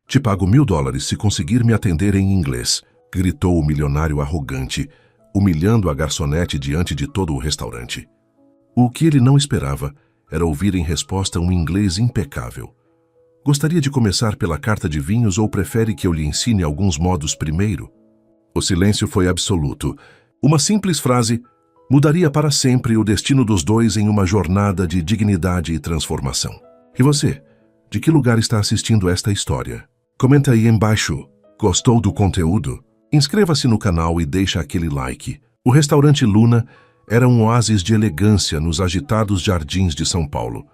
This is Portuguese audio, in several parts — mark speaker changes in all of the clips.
Speaker 1: Te pago $1000 se conseguir me atender em inglês, gritou o milionário arrogante, humilhando a garçonete diante de todo o restaurante. O que ele não esperava era ouvir em resposta um inglês impecável. Gostaria de começar pela carta de vinhos ou prefere que eu lhe ensine alguns modos primeiro? O silêncio foi absoluto. Uma simples frase mudaria para sempre o destino dos dois em uma jornada de dignidade e transformação. E você? De que lugar está assistindo esta história? Comenta aí embaixo. Gostou do conteúdo? Inscreva-se no canal e deixa aquele like. O restaurante Luna era um oásis de elegância nos agitados jardins de São Paulo.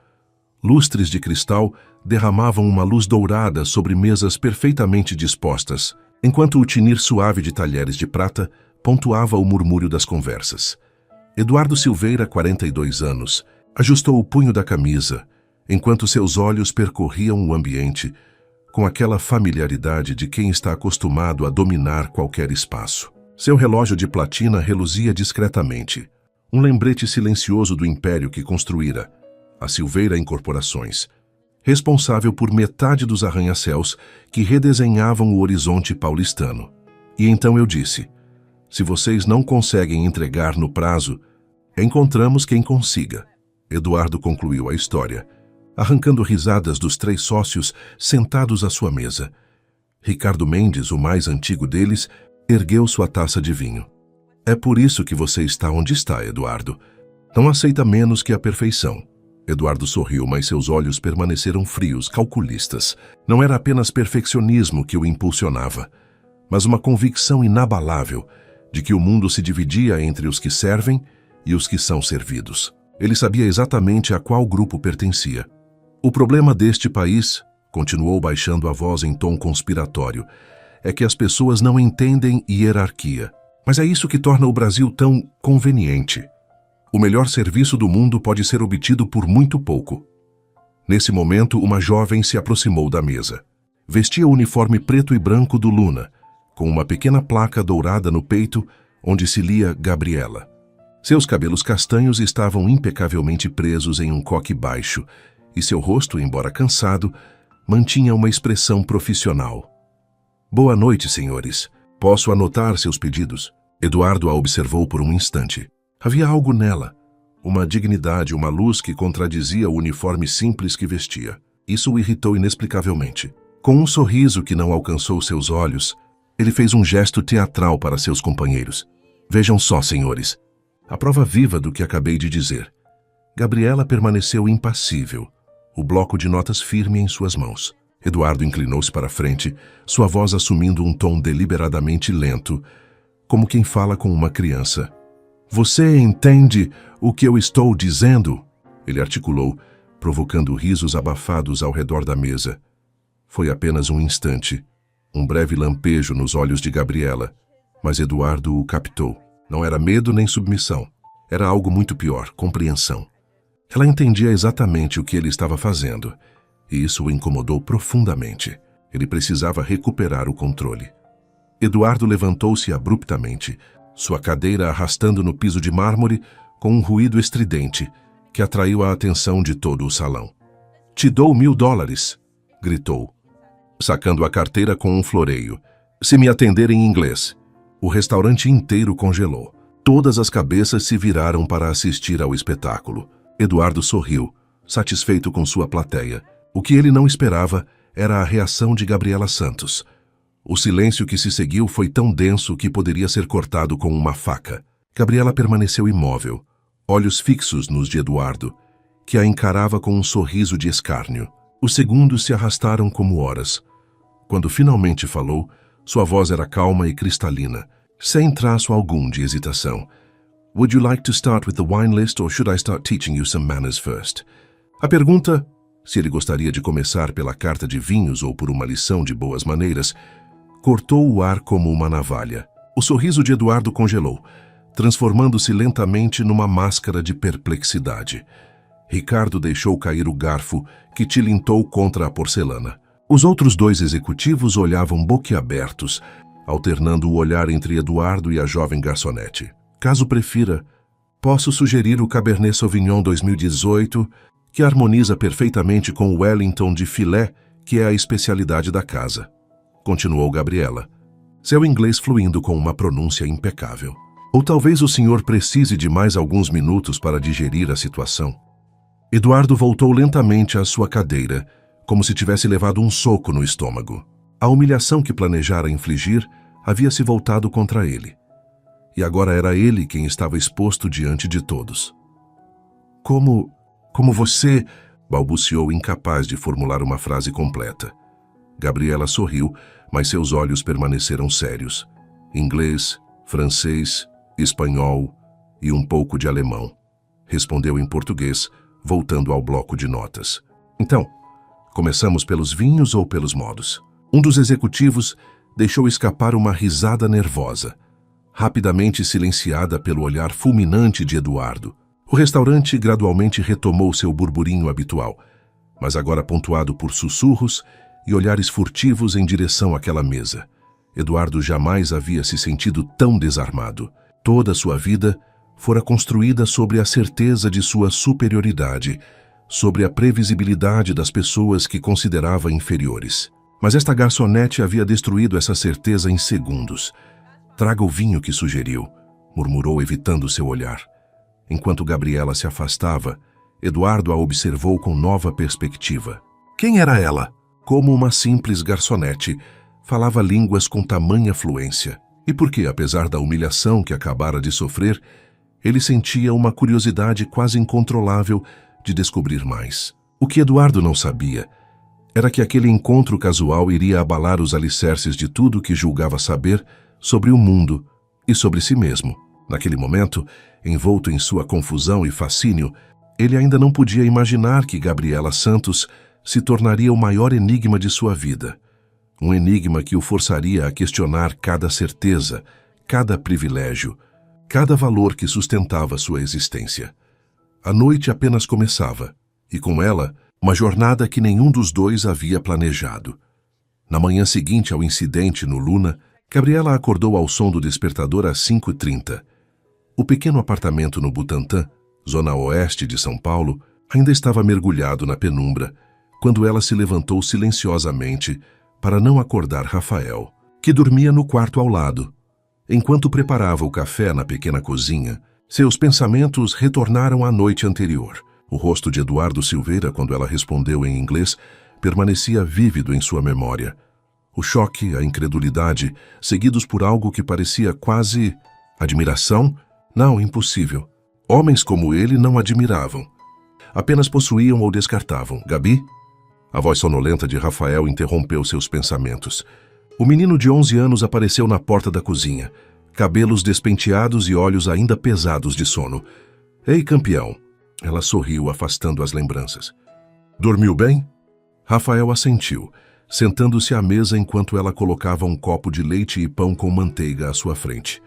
Speaker 1: Lustres de cristal derramavam uma luz dourada sobre mesas perfeitamente dispostas, enquanto o tinir suave de talheres de prata pontuava o murmúrio das conversas. Eduardo Silveira, 42 anos, ajustou o punho da camisa, enquanto seus olhos percorriam o ambiente com aquela familiaridade de quem está acostumado a dominar qualquer espaço. Seu relógio de platina reluzia discretamente, um lembrete silencioso do império que construíra, a Silveira Incorporações, responsável por metade dos arranha-céus que redesenhavam o horizonte paulistano. E então eu disse: se vocês não conseguem entregar no prazo, encontramos quem consiga. Eduardo concluiu a história, arrancando risadas dos 3 sócios sentados à sua mesa. Ricardo Mendes, o mais antigo deles, ergueu sua taça de vinho. É por isso que você está onde está, Eduardo. Não aceita menos que a perfeição. Eduardo sorriu, mas seus olhos permaneceram frios, calculistas. Não era apenas perfeccionismo que o impulsionava, mas uma convicção inabalável de que o mundo se dividia entre os que servem e os que são servidos. Ele sabia exatamente a qual grupo pertencia. O problema deste país, continuou baixando a voz em tom conspiratório, é que as pessoas não entendem hierarquia. Mas é isso que torna o Brasil tão conveniente. O melhor serviço do mundo pode ser obtido por muito pouco. Nesse momento, uma jovem se aproximou da mesa. Vestia o uniforme preto e branco do Luna, com uma pequena placa dourada no peito, onde se lia Gabriela. Seus cabelos castanhos estavam impecavelmente presos em um coque baixo, e seu rosto, embora cansado, mantinha uma expressão profissional. Boa noite, senhores. Posso anotar seus pedidos? Eduardo a observou por um instante. Havia algo nela, uma dignidade, uma luz que contradizia o uniforme simples que vestia. Isso o irritou inexplicavelmente. Com um sorriso que não alcançou seus olhos, ele fez um gesto teatral para seus companheiros. Vejam só, senhores, a prova viva do que acabei de dizer. Gabriela permaneceu impassível, o bloco de notas firme em suas mãos. Eduardo inclinou-se para a frente, sua voz assumindo um tom deliberadamente lento, como quem fala com uma criança. Você entende o que eu estou dizendo? Ele articulou, provocando risos abafados ao redor da mesa. Foi apenas um instante, um breve lampejo nos olhos de Gabriela, mas Eduardo o captou. Não era medo nem submissão, era algo muito pior, compreensão. Ela entendia exatamente o que ele estava fazendo, e isso o incomodou profundamente. Ele precisava recuperar o controle. Eduardo levantou-se abruptamente, sua cadeira arrastando no piso de mármore com um ruído estridente que atraiu a atenção de todo o salão. Te dou $1000, gritou, sacando a carteira com um floreio. Se me atender em inglês. O restaurante inteiro congelou. Todas as cabeças se viraram para assistir ao espetáculo. Eduardo sorriu, satisfeito com sua plateia. O que ele não esperava era a reação de Gabriela Santos. O silêncio que se seguiu foi tão denso que poderia ser cortado com uma faca. Gabriela permaneceu imóvel, olhos fixos nos de Eduardo, que a encarava com um sorriso de escárnio. Os segundos se arrastaram como horas. Quando finalmente falou, sua voz era calma e cristalina, sem traço algum de hesitação. Would you like to start with the wine list or should I start teaching you some manners first? A pergunta, se ele gostaria de começar pela carta de vinhos ou por uma lição de boas maneiras, cortou o ar como uma navalha. O sorriso de Eduardo congelou, transformando-se lentamente numa máscara de perplexidade. Ricardo deixou cair o garfo que tilintou contra a porcelana. Os outros 2 executivos olhavam boquiabertos, alternando o olhar entre Eduardo e a jovem garçonete. Caso prefira, posso sugerir o Cabernet Sauvignon 2018, que harmoniza perfeitamente com o Wellington de filé que é a especialidade da casa, continuou Gabriela, seu inglês fluindo com uma pronúncia impecável. Ou talvez o senhor precise de mais alguns minutos para digerir a situação. Eduardo voltou lentamente à sua cadeira, como se tivesse levado um soco no estômago. A humilhação que planejara infligir havia se voltado contra ele. E agora era ele quem estava exposto diante de todos. Como você... balbuciou, incapaz de formular uma frase completa. Gabriela sorriu, mas seus olhos permaneceram sérios. Inglês, francês, espanhol e um pouco de alemão. Respondeu em português, voltando ao bloco de notas. Então, começamos pelos vinhos ou pelos modos? Um dos executivos deixou escapar uma risada nervosa, rapidamente silenciada pelo olhar fulminante de Eduardo. O restaurante gradualmente retomou seu burburinho habitual, mas agora pontuado por sussurros e olhares furtivos em direção àquela mesa. Eduardo jamais havia se sentido tão desarmado. Toda sua vida fora construída sobre a certeza de sua superioridade, sobre a previsibilidade das pessoas que considerava inferiores. Mas esta garçonete havia destruído essa certeza em segundos. Traga o vinho que sugeriu, murmurou, evitando seu olhar. Enquanto Gabriela se afastava, Eduardo a observou com nova perspectiva. Quem era ela? Como uma simples garçonete, falava línguas com tamanha fluência. E por que, apesar da humilhação que acabara de sofrer, ele sentia uma curiosidade quase incontrolável de descobrir mais. O que Eduardo não sabia era que aquele encontro casual iria abalar os alicerces de tudo que julgava saber sobre o mundo e sobre si mesmo. Naquele momento, envolto em sua confusão e fascínio, ele ainda não podia imaginar que Gabriela Santos se tornaria o maior enigma de sua vida. Um enigma que o forçaria a questionar cada certeza, cada privilégio, cada valor que sustentava sua existência. A noite apenas começava, e com ela, uma jornada que nenhum dos dois havia planejado. Na manhã seguinte ao incidente no Luna, Gabriela acordou ao som do despertador às 5h30. O pequeno apartamento no Butantã, zona oeste de São Paulo, ainda estava mergulhado na penumbra, quando ela se levantou silenciosamente para não acordar Rafael, que dormia no quarto ao lado. Enquanto preparava o café na pequena cozinha, seus pensamentos retornaram à noite anterior. O rosto de Eduardo Silveira, quando ela respondeu em inglês, permanecia vívido em sua memória. O choque, a incredulidade, seguidos por algo que parecia quase... admiração? Não, impossível. Homens como ele não admiravam. Apenas possuíam ou descartavam. Gabi? A voz sonolenta de Rafael interrompeu seus pensamentos. O menino de 11 anos apareceu na porta da cozinha, cabelos despenteados e olhos ainda pesados de sono. Ei, campeão! Ela sorriu, afastando as lembranças. Dormiu bem? Rafael assentiu, sentando-se à mesa enquanto ela colocava um copo de leite e pão com manteiga à sua frente.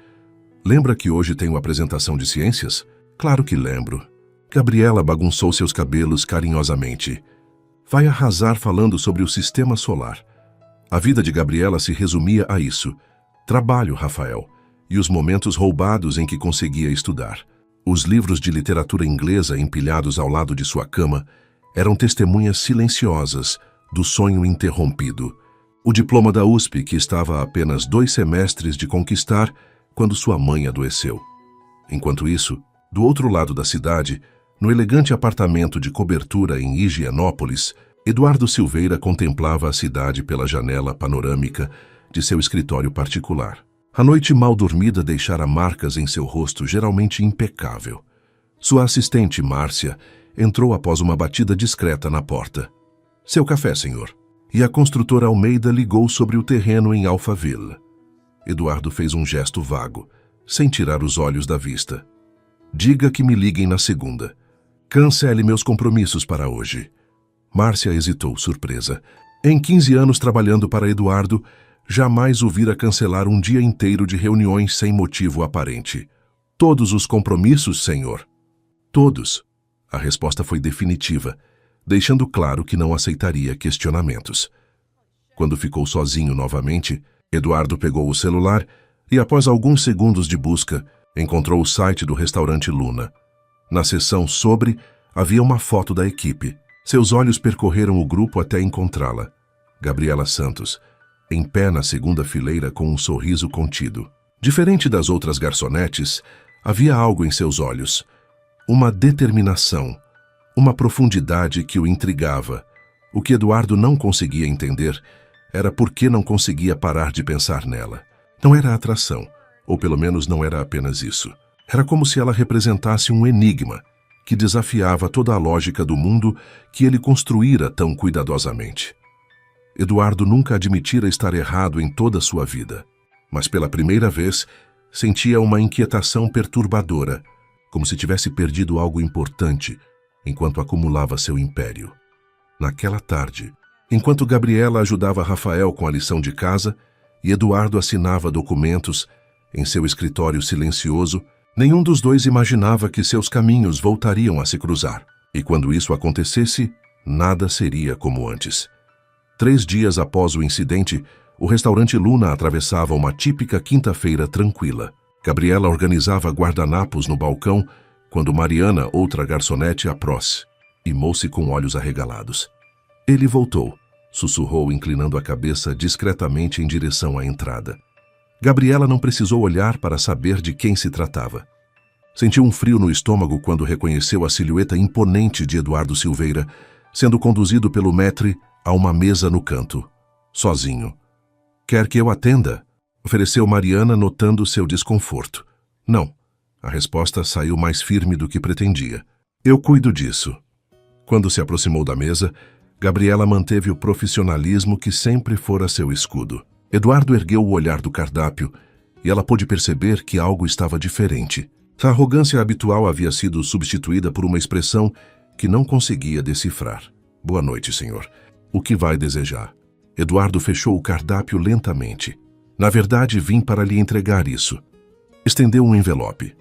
Speaker 1: Lembra que hoje tenho apresentação de ciências? Claro que lembro. Gabriela bagunçou seus cabelos carinhosamente. Vai arrasar falando sobre o sistema solar. A vida de Gabriela se resumia a isso. Trabalho, Rafael, e os momentos roubados em que conseguia estudar. Os livros de literatura inglesa empilhados ao lado de sua cama eram testemunhas silenciosas do sonho interrompido. O diploma da USP, que estava a apenas 2 semestres de conquistar quando sua mãe adoeceu. Enquanto isso, do outro lado da cidade, no elegante apartamento de cobertura em Higienópolis, Eduardo Silveira contemplava a cidade pela janela panorâmica de seu escritório particular. A noite mal dormida deixara marcas em seu rosto geralmente impecável. Sua assistente, Márcia, entrou após uma batida discreta na porta. Seu café, senhor. E a construtora Almeida ligou sobre o terreno em Alphaville. Eduardo fez um gesto vago, sem tirar os olhos da vista. Diga que me liguem na segunda. Cancele meus compromissos para hoje. Márcia hesitou, surpresa. Em 15 anos trabalhando para Eduardo, jamais o vira cancelar um dia inteiro de reuniões sem motivo aparente. Todos os compromissos, senhor? Todos. A resposta foi definitiva, deixando claro que não aceitaria questionamentos. Quando ficou sozinho novamente, Eduardo pegou o celular e, após alguns segundos de busca, encontrou o site do restaurante Luna. Na seção Sobre, havia uma foto da equipe. Seus olhos percorreram o grupo até encontrá-la. Gabriela Santos, em pé na segunda fileira com um sorriso contido. Diferente das outras garçonetes, havia algo em seus olhos, uma determinação, uma profundidade que o intrigava. O que Eduardo não conseguia entender era por que não conseguia parar de pensar nela. Não era atração, ou pelo menos não era apenas isso. Era como se ela representasse um enigma que desafiava toda a lógica do mundo que ele construíra tão cuidadosamente. Eduardo nunca admitira estar errado em toda a sua vida, mas pela primeira vez sentia uma inquietação perturbadora, como se tivesse perdido algo importante enquanto acumulava seu império. Naquela tarde, enquanto Gabriela ajudava Rafael com a lição de casa e Eduardo assinava documentos em seu escritório silencioso, nenhum dos dois imaginava que seus caminhos voltariam a se cruzar. E quando isso acontecesse, nada seria como antes. 3 dias após o incidente, o restaurante Luna atravessava uma típica quinta-feira tranquila. Gabriela organizava guardanapos no balcão quando Mariana, outra garçonete, aproximou-se com olhos arregalados. Ele voltou, sussurrou inclinando a cabeça discretamente em direção à entrada. Gabriela não precisou olhar para saber de quem se tratava. Sentiu um frio no estômago quando reconheceu a silhueta imponente de Eduardo Silveira, sendo conduzido pelo maître a uma mesa no canto, sozinho. "Quer que eu atenda?" ofereceu Mariana, notando seu desconforto. "Não." A resposta saiu mais firme do que pretendia. "Eu cuido disso." Quando se aproximou da mesa, Gabriela manteve o profissionalismo que sempre fora seu escudo. Eduardo ergueu o olhar do cardápio e ela pôde perceber que algo estava diferente. A arrogância habitual havia sido substituída por uma expressão que não conseguia decifrar. "Boa noite, senhor. O que vai desejar?" Eduardo fechou o cardápio lentamente. "Na verdade, vim para lhe entregar isso." Estendeu um envelope.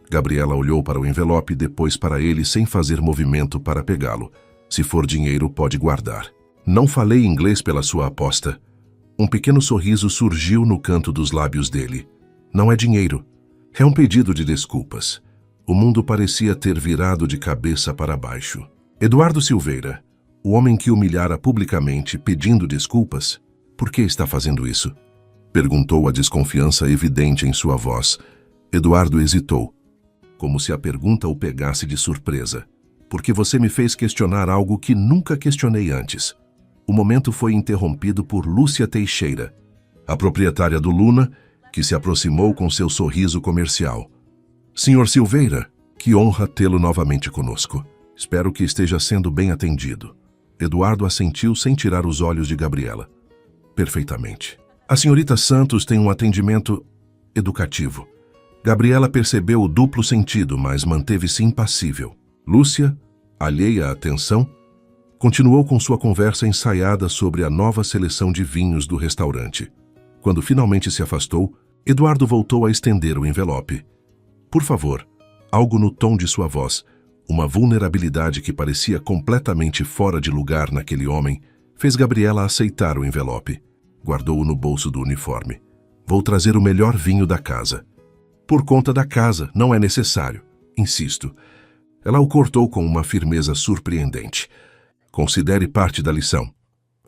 Speaker 1: Gabriela olhou para o envelope e depois para ele sem fazer movimento para pegá-lo. "Se for dinheiro, pode guardar." "Não falei inglês pela sua aposta." Um pequeno sorriso surgiu no canto dos lábios dele. "Não é dinheiro. É um pedido de desculpas." O mundo parecia ter virado de cabeça para baixo. Eduardo Silveira, o homem que humilhara publicamente pedindo desculpas, "Por que está fazendo isso?" perguntou a desconfiança evidente em sua voz. Eduardo hesitou, como se a pergunta o pegasse de surpresa. "Porque você me fez questionar algo que nunca questionei antes." O momento foi interrompido por Lúcia Teixeira, a proprietária do Luna, que se aproximou com seu sorriso comercial. "Senhor Silveira, que honra tê-lo novamente conosco. Espero que esteja sendo bem atendido." Eduardo assentiu sem tirar os olhos de Gabriela. "Perfeitamente. A senhorita Santos tem um atendimento educativo." Gabriela percebeu o duplo sentido, mas manteve-se impassível. Lúcia, alheia à atenção, continuou com sua conversa ensaiada sobre a nova seleção de vinhos do restaurante. Quando finalmente se afastou, Eduardo voltou a estender o envelope. "Por favor." Algo no tom de sua voz, uma vulnerabilidade que parecia completamente fora de lugar naquele homem, fez Gabriela aceitar o envelope. Guardou-o no bolso do uniforme. "Vou trazer o melhor vinho da casa." "Por conta da casa, não é necessário. Insisto." Ela o cortou com uma firmeza surpreendente. "Considere parte da lição."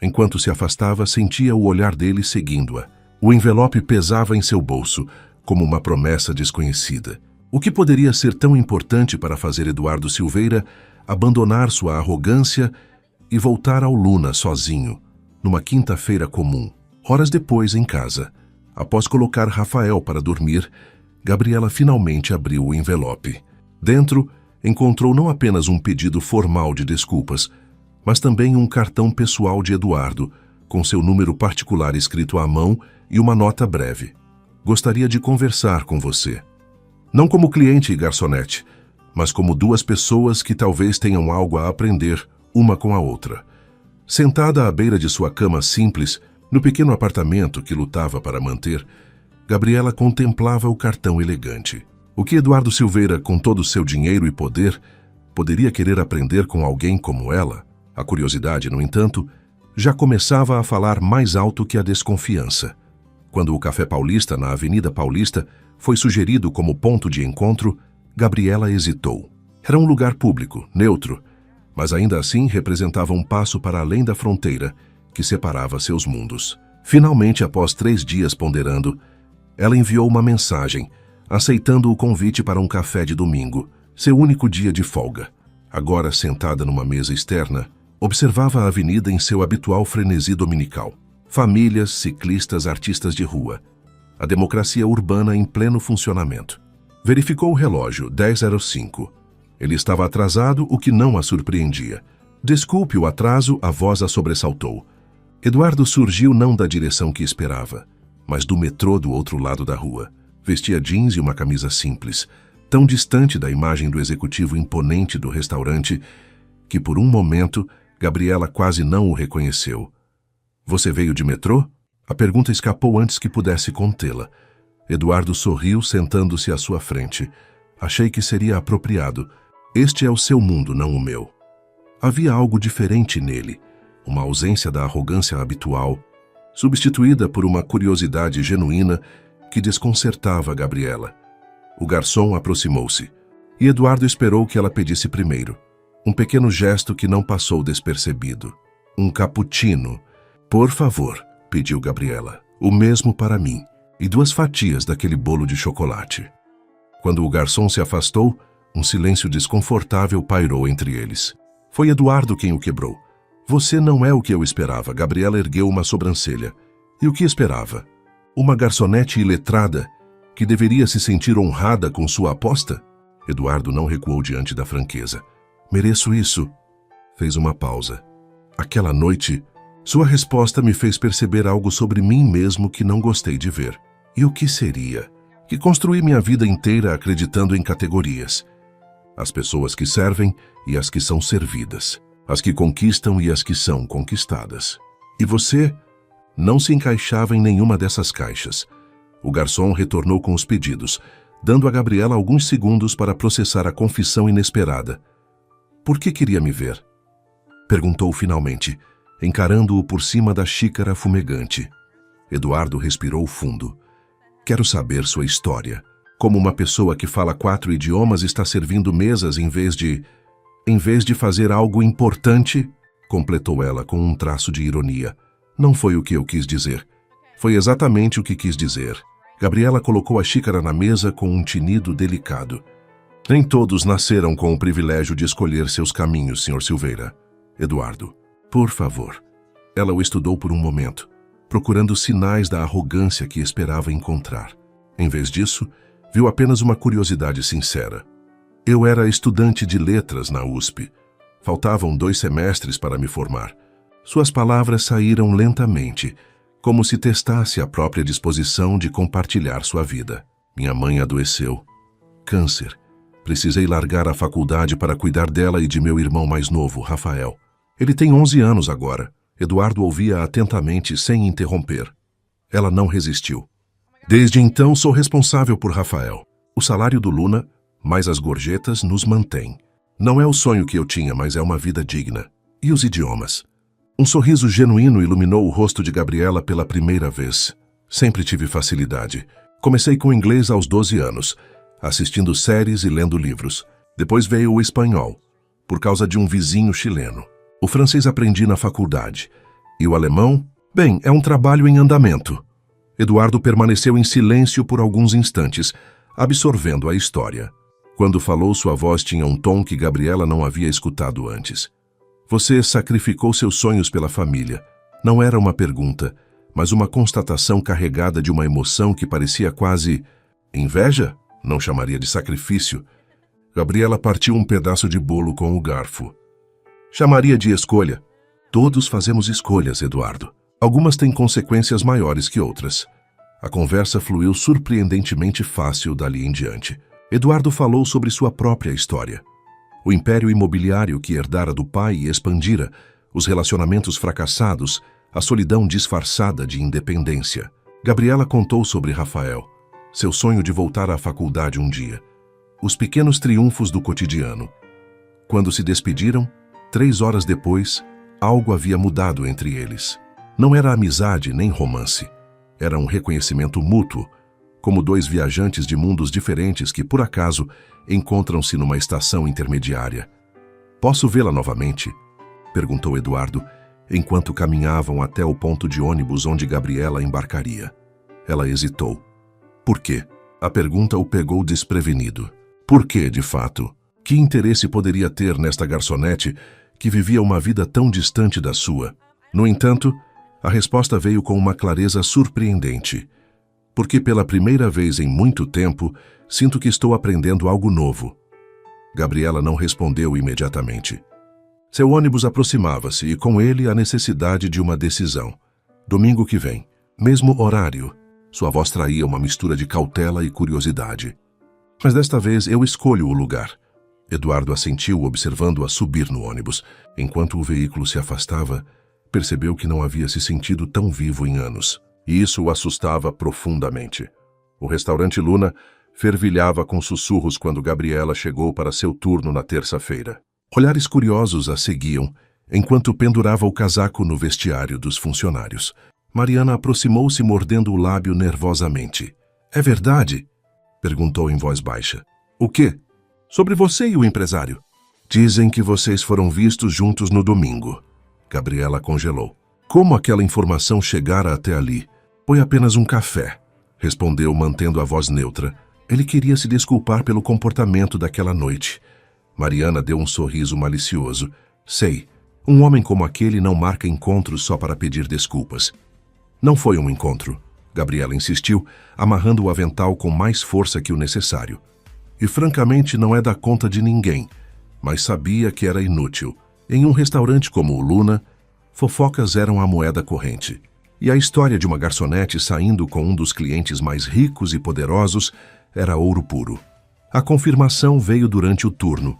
Speaker 1: Enquanto se afastava, sentia o olhar dele seguindo-a. O envelope pesava em seu bolso, como uma promessa desconhecida. O que poderia ser tão importante para fazer Eduardo Silveira abandonar sua arrogância e voltar ao Luna sozinho, numa quinta-feira comum? Horas depois, em casa, após colocar Rafael para dormir, Gabriela finalmente abriu o envelope. Dentro, encontrou não apenas um pedido formal de desculpas, mas também um cartão pessoal de Eduardo, com seu número particular escrito à mão e uma nota breve. "Gostaria de conversar com você. Não como cliente e garçonete, mas como duas pessoas que talvez tenham algo a aprender uma com a outra." Sentada à beira de sua cama simples, no pequeno apartamento que lutava para manter, Gabriela contemplava o cartão elegante. O que Eduardo Silveira, com todo o seu dinheiro e poder, poderia querer aprender com alguém como ela? A curiosidade, no entanto, já começava a falar mais alto que a desconfiança. Quando o Café Paulista, na Avenida Paulista, foi sugerido como ponto de encontro, Gabriela hesitou. Era um lugar público, neutro, mas ainda assim representava um passo para além da fronteira que separava seus mundos. Finalmente, após 3 dias ponderando, ela enviou uma mensagem, aceitando o convite para um café de domingo, seu único dia de folga. Agora, sentada numa mesa externa, observava a avenida em seu habitual frenesi dominical. Famílias, ciclistas, artistas de rua. A democracia urbana em pleno funcionamento. Verificou o relógio, 10h05. Ele estava atrasado, o que não a surpreendia. Desculpe o atraso, a voz a sobressaltou. Eduardo surgiu não da direção que esperava, mas do metrô do outro lado da rua. Vestia jeans e uma camisa simples, tão distante da imagem do executivo imponente do restaurante que, por um momento, Gabriela quase não o reconheceu. Você veio de metrô? A pergunta escapou antes que pudesse contê-la. Eduardo sorriu, sentando-se à sua frente. Achei que seria apropriado. Este é o seu mundo, não o meu. Havia algo diferente nele, uma ausência da arrogância habitual, substituída por uma curiosidade genuína que desconcertava Gabriela. O garçom aproximou-se, e Eduardo esperou que ela pedisse primeiro. Um pequeno gesto que não passou despercebido. Um cappuccino. Por favor, pediu Gabriela. O mesmo para mim. E 2 fatias daquele bolo de chocolate. Quando o garçom se afastou, um silêncio desconfortável pairou entre eles. Foi Eduardo quem o quebrou. Você não é o que eu esperava. Gabriela ergueu uma sobrancelha. E o que esperava? Uma garçonete iletrada que deveria se sentir honrada com sua aposta? Eduardo não recuou diante da franqueza. Mereço isso. Fez uma pausa. Aquela noite, sua resposta me fez perceber algo sobre mim mesmo que não gostei de ver. E o que seria? Que construí minha vida inteira acreditando em categorias. As pessoas que servem e as que são servidas. As que conquistam e as que são conquistadas. E você não se encaixava em nenhuma dessas caixas. O garçom retornou com os pedidos, dando a Gabriela alguns segundos para processar a confissão inesperada. Por que queria me ver? Perguntou finalmente, encarando-o por cima da xícara fumegante. Eduardo respirou fundo. Quero saber sua história. Como uma pessoa que fala 4 idiomas está servindo mesas em vez de fazer algo importante, completou ela com um traço de ironia. Não foi o que eu quis dizer. Foi exatamente o que quis dizer. Gabriela colocou a xícara na mesa com um tinido delicado. Nem todos nasceram com o privilégio de escolher seus caminhos, Sr. Silveira. Eduardo, por favor. Ela o estudou por um momento, procurando sinais da arrogância que esperava encontrar. Em vez disso, viu apenas uma curiosidade sincera. Eu era estudante de letras na USP. Faltavam 2 semestres para me formar. Suas palavras saíram lentamente, como se testasse a própria disposição de compartilhar sua vida. Minha mãe adoeceu. Câncer. Precisei largar a faculdade para cuidar dela e de meu irmão mais novo, Rafael. Ele tem 11 anos agora. Eduardo ouvia atentamente, sem interromper. Ela não resistiu. Desde então sou responsável por Rafael. O salário do Luna, mais as gorjetas, nos mantém. Não é o sonho que eu tinha, mas é uma vida digna. E os idiomas? Um sorriso genuíno iluminou o rosto de Gabriela pela primeira vez. Sempre tive facilidade. Comecei com inglês aos 12 anos, assistindo séries e lendo livros. Depois veio o espanhol, por causa de um vizinho chileno. O francês aprendi na faculdade. E o alemão? Bem, é um trabalho em andamento. Eduardo permaneceu em silêncio por alguns instantes, absorvendo a história. Quando falou, sua voz tinha um tom que Gabriela não havia escutado antes. Você sacrificou seus sonhos pela família. Não era uma pergunta, mas uma constatação carregada de uma emoção que parecia quase... Inveja? Não chamaria de sacrifício. Gabriela partiu um pedaço de bolo com o garfo. Chamaria de escolha. Todos fazemos escolhas, Eduardo. Algumas têm consequências maiores que outras. A conversa fluiu surpreendentemente fácil dali em diante. Eduardo falou sobre sua própria história. O império imobiliário que herdara do pai e expandira, os relacionamentos fracassados, a solidão disfarçada de independência. Gabriela contou sobre Rafael, seu sonho de voltar à faculdade um dia, os pequenos triunfos do cotidiano. Quando se despediram, 3 horas depois, algo havia mudado entre eles. Não era amizade nem romance. Era um reconhecimento mútuo, como 2 viajantes de mundos diferentes que, por acaso, encontram-se numa estação intermediária. Posso vê-la novamente? Perguntou Eduardo, enquanto caminhavam até o ponto de ônibus onde Gabriela embarcaria. Ela hesitou. Por quê? A pergunta o pegou desprevenido. Por quê, de fato? Que interesse poderia ter nesta garçonete que vivia uma vida tão distante da sua? No entanto, a resposta veio com uma clareza surpreendente. Porque pela primeira vez em muito tempo, sinto que estou aprendendo algo novo. Gabriela não respondeu imediatamente. Seu ônibus aproximava-se e com ele a necessidade de uma decisão. Domingo que vem, mesmo horário. Sua voz traía uma mistura de cautela e curiosidade. Mas desta vez eu escolho o lugar. Eduardo assentiu, observando-a subir no ônibus. Enquanto o veículo se afastava, percebeu que não havia se sentido tão vivo em anos. E isso o assustava profundamente. O restaurante Luna fervilhava com sussurros quando Gabriela chegou para seu turno na terça-feira. Olhares curiosos a seguiam, enquanto pendurava o casaco no vestiário dos funcionários. Mariana aproximou-se mordendo o lábio nervosamente. É verdade? Perguntou em voz baixa. O quê? Sobre você e o empresário. Dizem que vocês foram vistos juntos no domingo. Gabriela congelou. Como aquela informação chegara até ali? Foi apenas um café, respondeu mantendo a voz neutra. Ele queria se desculpar pelo comportamento daquela noite. Mariana deu um sorriso malicioso. Sei, um homem como aquele não marca encontros só para pedir desculpas. Não foi um encontro, Gabriela insistiu, amarrando o avental com mais força que o necessário. E francamente não é da conta de ninguém, mas sabia que era inútil. Em um restaurante como o Luna, fofocas eram a moeda corrente. E a história de uma garçonete saindo com um dos clientes mais ricos e poderosos era ouro puro. A confirmação veio durante o turno,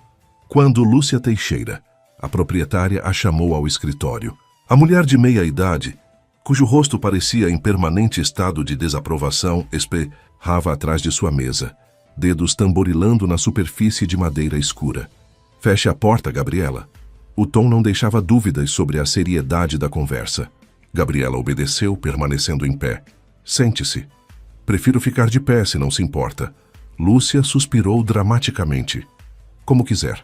Speaker 1: quando Lúcia Teixeira, a proprietária, a chamou ao escritório. A mulher de meia-idade, cujo rosto parecia em permanente estado de desaprovação, esperrava atrás de sua mesa, dedos tamborilando na superfície de madeira escura. Feche a porta, Gabriela. O tom não deixava dúvidas sobre a seriedade da conversa. Gabriela obedeceu, permanecendo em pé. Sente-se. Prefiro ficar de pé, se não se importa. Lúcia suspirou dramaticamente. Como quiser.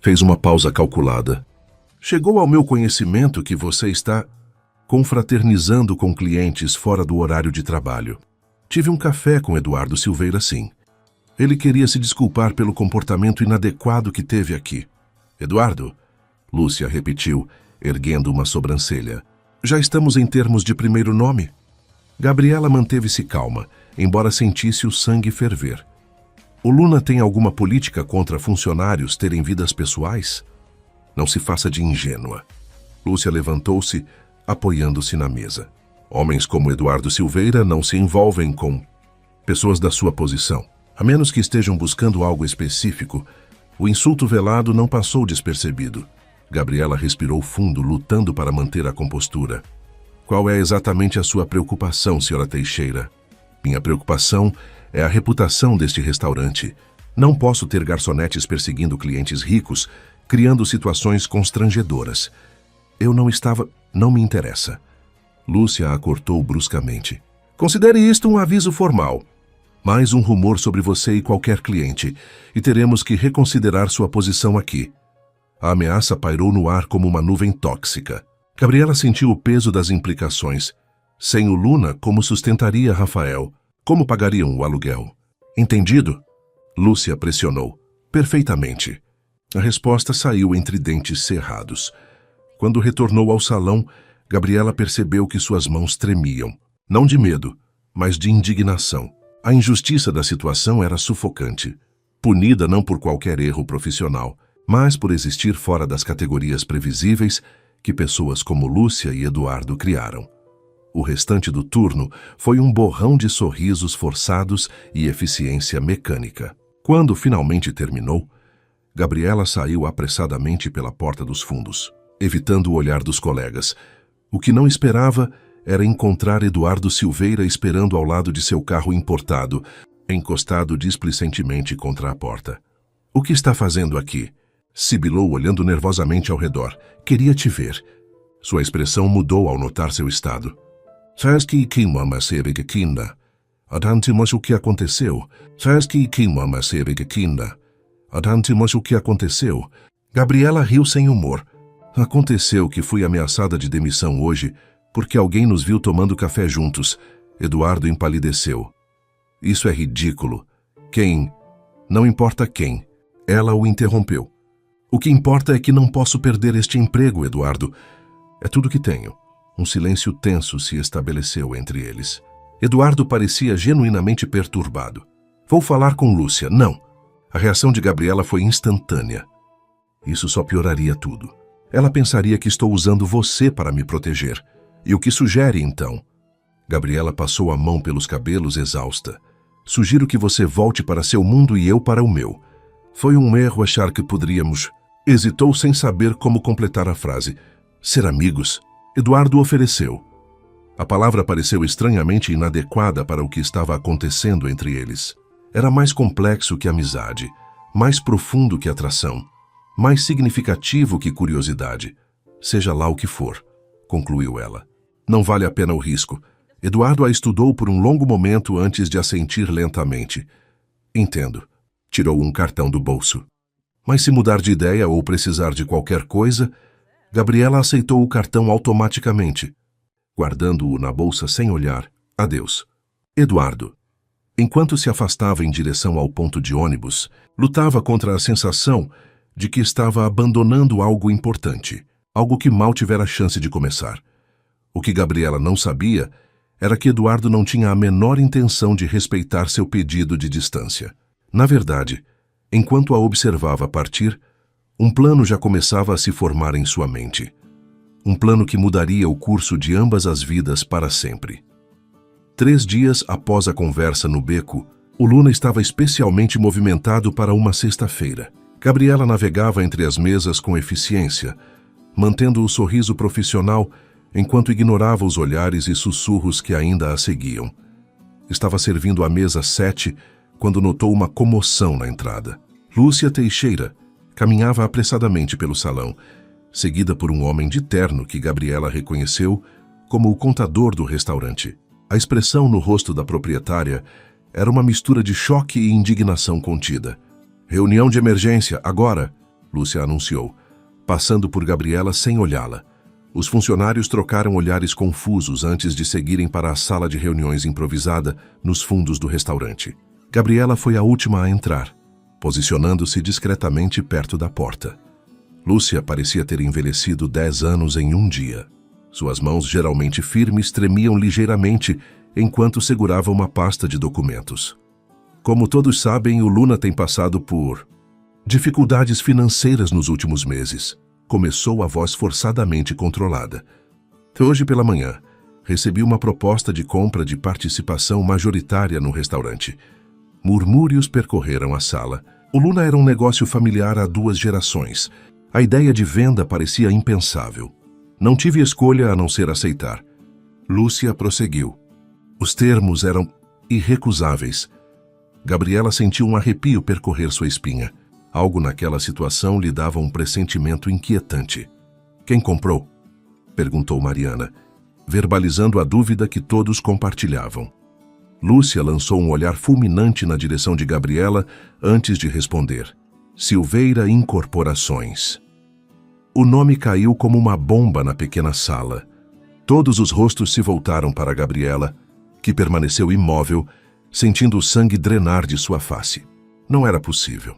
Speaker 1: Fez uma pausa calculada. Chegou ao meu conhecimento que você está confraternizando com clientes fora do horário de trabalho. Tive um café com Eduardo Silveira, sim. Ele queria se desculpar pelo comportamento inadequado que teve aqui. Eduardo? Lúcia repetiu, erguendo uma sobrancelha. Já estamos em termos de primeiro nome? Gabriela manteve-se calma, embora sentisse o sangue ferver. O Luna tem alguma política contra funcionários terem vidas pessoais? Não se faça de ingênua. Lúcia levantou-se, apoiando-se na mesa. Homens como Eduardo Silveira não se envolvem com pessoas da sua posição. A menos que estejam buscando algo específico, o insulto velado não passou despercebido. Gabriela respirou fundo, lutando para manter a compostura. Qual é exatamente a sua preocupação, senhora Teixeira? Minha preocupação é a reputação deste restaurante. Não posso ter garçonetes perseguindo clientes ricos, criando situações constrangedoras. Eu não estava... Não me interessa. Lúcia a cortou bruscamente. Considere isto um aviso formal. Mais um rumor sobre você e qualquer cliente, e teremos que reconsiderar sua posição aqui. A ameaça pairou no ar como uma nuvem tóxica. Gabriela sentiu o peso das implicações. Sem o Luna, como sustentaria Rafael? Como pagariam o aluguel? Entendido? Lúcia pressionou. Perfeitamente. A resposta saiu entre dentes cerrados. Quando retornou ao salão, Gabriela percebeu que suas mãos tremiam. Não de medo, mas de indignação. A injustiça da situação era sufocante. Punida não por qualquer erro profissional, mas por existir fora das categorias previsíveis que pessoas como Lúcia e Eduardo criaram. O restante do turno foi um borrão de sorrisos forçados e eficiência mecânica. Quando finalmente terminou, Gabriela saiu apressadamente pela porta dos fundos, evitando o olhar dos colegas. O que não esperava era encontrar Eduardo Silveira esperando ao lado de seu carro importado, encostado displicentemente contra a porta. O que está fazendo aqui? Sibilou olhando nervosamente ao redor. Queria te ver. Sua expressão mudou ao notar seu estado. Sabes que mama sebig kinda. Adantimos o que aconteceu. Sabes que mama sebig kinda. Adantimos o que aconteceu. Gabriela riu sem humor. Aconteceu que fui ameaçada de demissão hoje porque alguém nos viu tomando café juntos. Eduardo empalideceu. Isso é ridículo. Quem? Não importa quem. Ela o interrompeu. O que importa é que não posso perder este emprego, Eduardo. É tudo que tenho. Um silêncio tenso se estabeleceu entre eles. Eduardo parecia genuinamente perturbado. Vou falar com Lúcia. Não. A reação de Gabriela foi instantânea. Isso só pioraria tudo. Ela pensaria que estou usando você para me proteger. E o que sugere, então? Gabriela passou a mão pelos cabelos, exausta. Sugiro que você volte para seu mundo e eu para o meu. Foi um erro achar que poderíamos... Hesitou sem saber como completar a frase. Ser amigos? Eduardo ofereceu. A palavra pareceu estranhamente inadequada para o que estava acontecendo entre eles. Era mais complexo que amizade, mais profundo que atração, mais significativo que curiosidade. Seja lá o que for, concluiu ela. Não vale a pena o risco. Eduardo a estudou por um longo momento antes de assentir lentamente. Entendo. Tirou um cartão do bolso. Mas se mudar de ideia ou precisar de qualquer coisa, Gabriela aceitou o cartão automaticamente, guardando-o na bolsa sem olhar. Adeus. Eduardo. Enquanto se afastava em direção ao ponto de ônibus, lutava contra a sensação de que estava abandonando algo importante, algo que mal tivera chance de começar. O que Gabriela não sabia era que Eduardo não tinha a menor intenção de respeitar seu pedido de distância. Na verdade, enquanto a observava partir, um plano já começava a se formar em sua mente. Um plano que mudaria o curso de ambas as vidas para sempre. 3 dias após a conversa no beco, o Luna estava especialmente movimentado para uma sexta-feira. Gabriela navegava entre as mesas com eficiência, mantendo o sorriso profissional enquanto ignorava os olhares e sussurros que ainda a seguiam. Estava servindo a mesa 7 quando notou uma comoção na entrada. Lúcia Teixeira caminhava apressadamente pelo salão, seguida por um homem de terno que Gabriela reconheceu como o contador do restaurante. A expressão no rosto da proprietária era uma mistura de choque e indignação contida. Reunião de emergência, agora, Lúcia anunciou, passando por Gabriela sem olhá-la. Os funcionários trocaram olhares confusos antes de seguirem para a sala de reuniões improvisada nos fundos do restaurante. Gabriela foi a última a entrar, posicionando-se discretamente perto da porta. Lúcia parecia ter envelhecido 10 anos em um dia. Suas mãos, geralmente firmes, tremiam ligeiramente enquanto segurava uma pasta de documentos. Como todos sabem, o Luna tem passado por dificuldades financeiras nos últimos meses. Começou a voz forçadamente controlada. Hoje pela manhã, recebi uma proposta de compra de participação majoritária no restaurante. Murmúrios percorreram a sala. O Luna era um negócio familiar há 2 gerações. A ideia de venda parecia impensável. Não tive escolha a não ser aceitar. Lúcia prosseguiu. Os termos eram irrecusáveis. Gabriela sentiu um arrepio percorrer sua espinha. Algo naquela situação lhe dava um pressentimento inquietante. Quem comprou? Perguntou Mariana, verbalizando a dúvida que todos compartilhavam. Lúcia lançou um olhar fulminante na direção de Gabriela antes de responder. Silveira Incorporações. O nome caiu como uma bomba na pequena sala. Todos os rostos se voltaram para Gabriela, que permaneceu imóvel, sentindo o sangue drenar de sua face. Não era possível.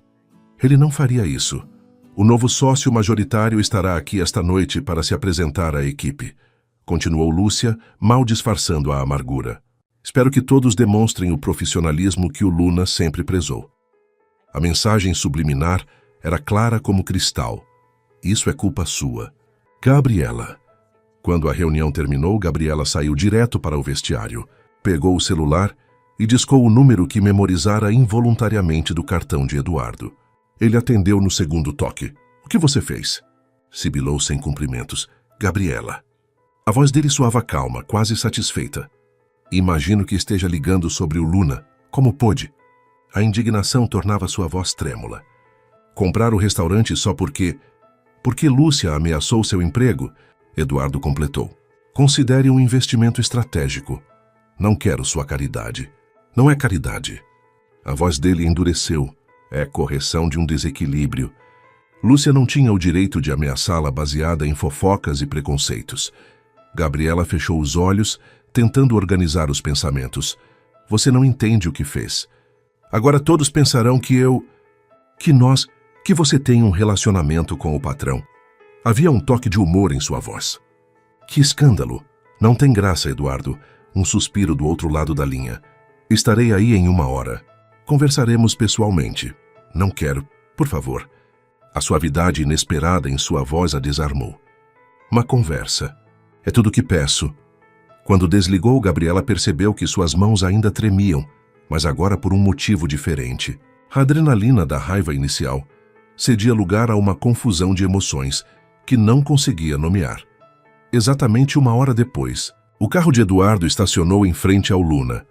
Speaker 1: Ele não faria isso. O novo sócio majoritário estará aqui esta noite para se apresentar à equipe. Continuou Lúcia, mal disfarçando a amargura. Espero que todos demonstrem o profissionalismo que o Luna sempre prezou. A mensagem subliminar era clara como cristal. Isso é culpa sua. Gabriela. Quando a reunião terminou, Gabriela saiu direto para o vestiário, pegou o celular e discou o número que memorizara involuntariamente do cartão de Eduardo. Ele atendeu no segundo toque. O que você fez? Sibilou sem cumprimentos. Gabriela. A voz dele soava calma, quase satisfeita. Imagino que esteja ligando sobre o Luna. Como pôde? A indignação tornava sua voz trêmula. Comprar o restaurante só porque... Porque Lúcia ameaçou seu emprego? Eduardo completou. Considere um investimento estratégico. Não quero sua caridade. Não é caridade. A voz dele endureceu. É correção de um desequilíbrio. Lúcia não tinha o direito de ameaçá-la baseada em fofocas e preconceitos. Gabriela fechou os olhos, tentando organizar os pensamentos. Você não entende o que fez. Agora todos pensarão que você tem um relacionamento com o patrão. Havia um toque de humor em sua voz. Que escândalo! Não tem graça, Eduardo. Um suspiro do outro lado da linha. Estarei aí em 1 hora. Conversaremos pessoalmente. Não quero, por favor. A suavidade inesperada em sua voz a desarmou. Uma conversa. É tudo que peço. Quando desligou, Gabriela percebeu que suas mãos ainda tremiam, mas agora por um motivo diferente. A adrenalina da raiva inicial cedia lugar a uma confusão de emoções que não conseguia nomear. Exatamente 1 hora depois, o carro de Eduardo estacionou em frente ao Luna.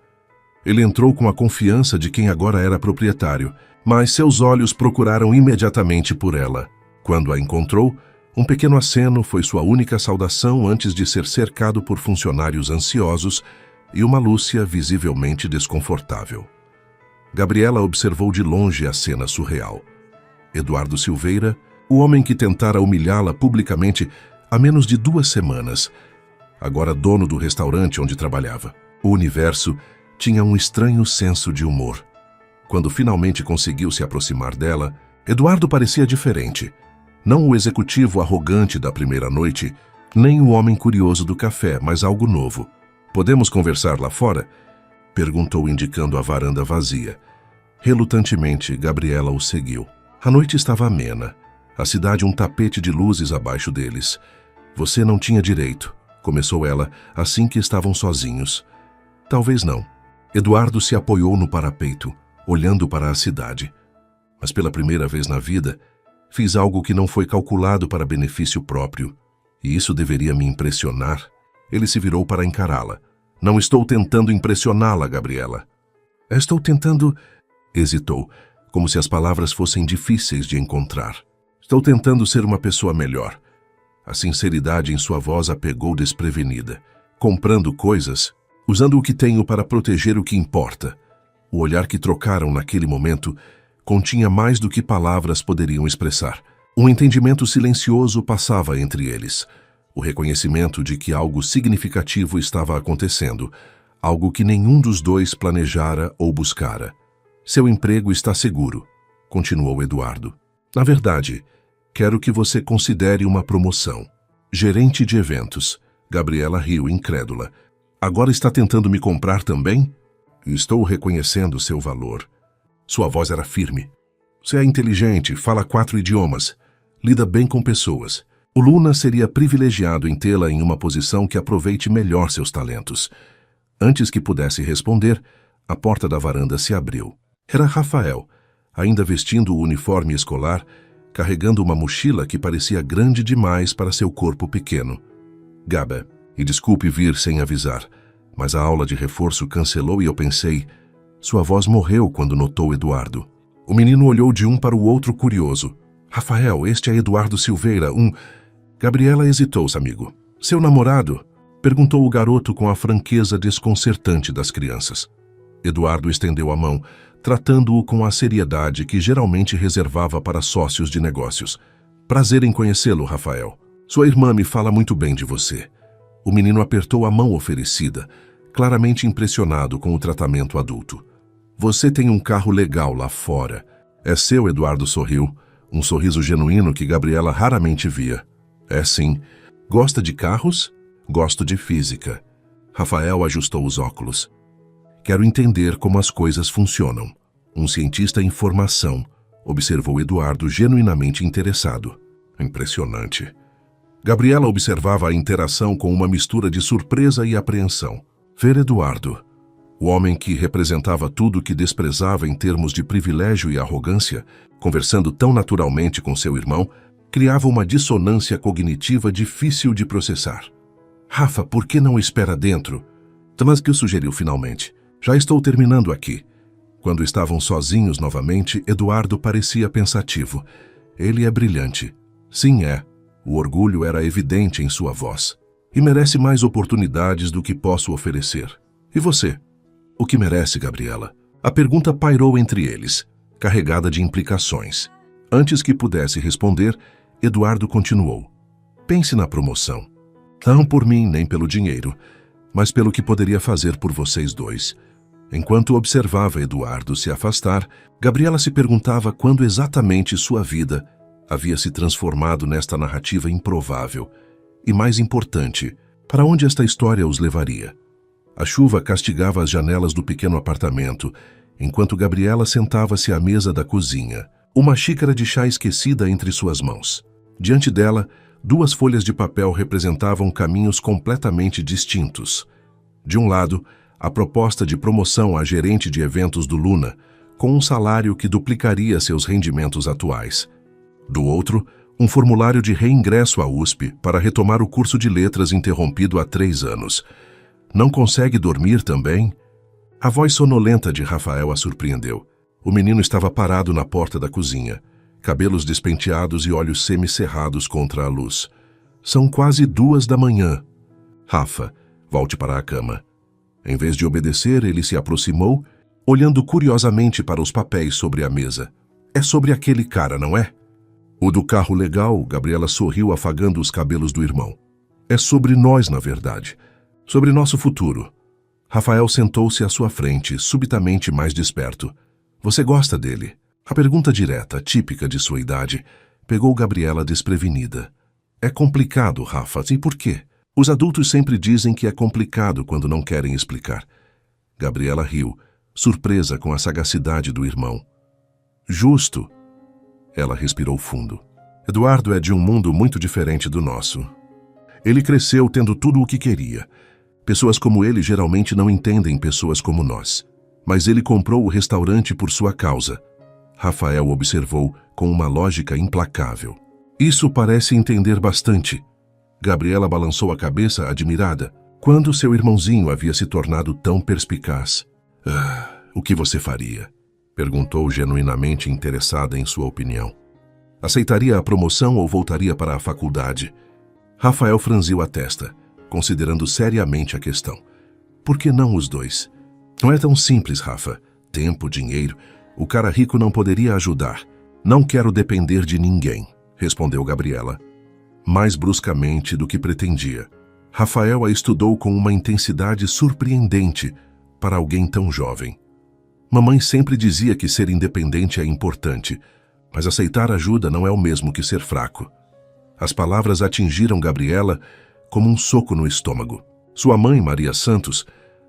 Speaker 1: Ele entrou com a confiança de quem agora era proprietário, mas seus olhos procuraram imediatamente por ela. Quando a encontrou, um pequeno aceno foi sua única saudação antes de ser cercado por funcionários ansiosos e uma Lúcia visivelmente desconfortável. Gabriela observou de longe a cena surreal. Eduardo Silveira, o homem que tentara humilhá-la publicamente há menos de 2 semanas, agora dono do restaurante onde trabalhava. O universo tinha um estranho senso de humor. Quando finalmente conseguiu se aproximar dela, Eduardo parecia diferente. Não o executivo arrogante da primeira noite, nem o homem curioso do café, mas algo novo. Podemos conversar lá fora? Perguntou, indicando a varanda vazia. Relutantemente, Gabriela o seguiu. A noite estava amena. A cidade um tapete de luzes abaixo deles. Você não tinha direito, começou ela assim que estavam sozinhos. Talvez não. Eduardo se apoiou no parapeito, olhando para a cidade. Mas pela primeira vez na vida, fiz algo que não foi calculado para benefício próprio. E isso deveria me impressionar. Ele se virou para encará-la. Não estou tentando impressioná-la, Gabriela. Estou tentando... Hesitou, como se as palavras fossem difíceis de encontrar. Estou tentando ser uma pessoa melhor. A sinceridade em sua voz a pegou desprevenida. Comprando coisas, usando o que tenho para proteger o que importa. O olhar que trocaram naquele momento continha mais do que palavras poderiam expressar. Um entendimento silencioso passava entre eles. O reconhecimento de que algo significativo estava acontecendo, algo que nenhum dos dois planejara ou buscara. Seu emprego está seguro, continuou Eduardo. Na verdade, quero que você considere uma promoção. Gerente de eventos. Gabriela riu, incrédula. Agora está tentando me comprar também? Estou reconhecendo seu valor. Sua voz era firme. Você é inteligente, fala 4 idiomas, lida bem com pessoas. O Luna seria privilegiado em tê-la em uma posição que aproveite melhor seus talentos. Antes que pudesse responder, a porta da varanda se abriu. Era Rafael, ainda vestindo o uniforme escolar, carregando uma mochila que parecia grande demais para seu corpo pequeno. Gaba, e desculpe vir sem avisar, mas a aula de reforço cancelou e eu pensei... Sua voz morreu quando notou Eduardo. O menino olhou de um para o outro curioso. Rafael, este é Eduardo Silveira, Gabriela hesitou-se, amigo. Seu namorado? Perguntou o garoto com a franqueza desconcertante das crianças. Eduardo estendeu a mão, tratando-o com a seriedade que geralmente reservava para sócios de negócios. Prazer em conhecê-lo, Rafael. Sua irmã me fala muito bem de você. O menino apertou a mão oferecida, claramente impressionado com o tratamento adulto. Você tem um carro legal lá fora. É seu, Eduardo sorriu, um sorriso genuíno que Gabriela raramente via. É sim. Gosta de carros? Gosto de física. Rafael ajustou os óculos. Quero entender como as coisas funcionam. Um cientista em formação, observou Eduardo genuinamente interessado. Impressionante. Gabriela observava a interação com uma mistura de surpresa e apreensão. Ver Eduardo, o homem que representava tudo que desprezava em termos de privilégio e arrogância, conversando tão naturalmente com seu irmão, criava uma dissonância cognitiva difícil de processar. Rafa, por que não espera dentro? Tomasky sugeriu finalmente. Já estou terminando aqui. Quando estavam sozinhos novamente, Eduardo parecia pensativo. Ele é brilhante. Sim, é. O orgulho era evidente em sua voz. E merece mais oportunidades do que posso oferecer. E você? O que merece, Gabriela? A pergunta pairou entre eles, carregada de implicações. Antes que pudesse responder, Eduardo continuou. Pense na promoção. Não por mim nem pelo dinheiro, mas pelo que poderia fazer por vocês dois. Enquanto observava Eduardo se afastar, Gabriela se perguntava quando exatamente sua vida havia se transformado nesta narrativa improvável. E mais importante, para onde esta história os levaria? A chuva castigava as janelas do pequeno apartamento, enquanto Gabriela sentava-se à mesa da cozinha, uma xícara de chá esquecida entre suas mãos. Diante dela, 2 folhas de papel representavam caminhos completamente distintos. De um lado, a proposta de promoção a gerente de eventos do Luna, com um salário que duplicaria seus rendimentos atuais. Do outro, um formulário de reingresso à USP para retomar o curso de letras interrompido há 3 anos. Não consegue dormir também? A voz sonolenta de Rafael a surpreendeu. O menino estava parado na porta da cozinha, cabelos despenteados e olhos semicerrados contra a luz. São quase 2 da manhã. Rafa, volte para a cama. Em vez de obedecer, ele se aproximou, olhando curiosamente para os papéis sobre a mesa. É sobre aquele cara, não é? O do carro legal, Gabriela sorriu afagando os cabelos do irmão. É sobre nós, na verdade. Sobre nosso futuro. Rafael sentou-se à sua frente, subitamente mais desperto. Você gosta dele? A pergunta direta, típica de sua idade, pegou Gabriela desprevenida. É complicado, Rafa, e por quê? Os adultos sempre dizem que é complicado quando não querem explicar. Gabriela riu, surpresa com a sagacidade do irmão. Justo. Ela respirou fundo. Eduardo é de um mundo muito diferente do nosso. Ele cresceu tendo tudo o que queria. Pessoas como ele geralmente não entendem pessoas como nós. Mas ele comprou o restaurante por sua causa. Rafael observou com uma lógica implacável. Isso parece entender bastante. Gabriela balançou a cabeça admirada. Quando seu irmãozinho havia se tornado tão perspicaz? O que você faria? Perguntou genuinamente interessada em sua opinião. Aceitaria a promoção ou voltaria para a faculdade? Rafael franziu a testa, considerando seriamente a questão. Por que não os dois? Não é tão simples, Rafa. Tempo, dinheiro. O cara rico não poderia ajudar. Não quero depender de ninguém, respondeu Gabriela. Mais bruscamente do que pretendia. Rafael a estudou com uma intensidade surpreendente para alguém tão jovem. Mamãe sempre dizia que ser independente é importante, mas aceitar ajuda não é o mesmo que ser fraco. As palavras atingiram Gabriela como um soco no estômago. Sua mãe, Maria Santos,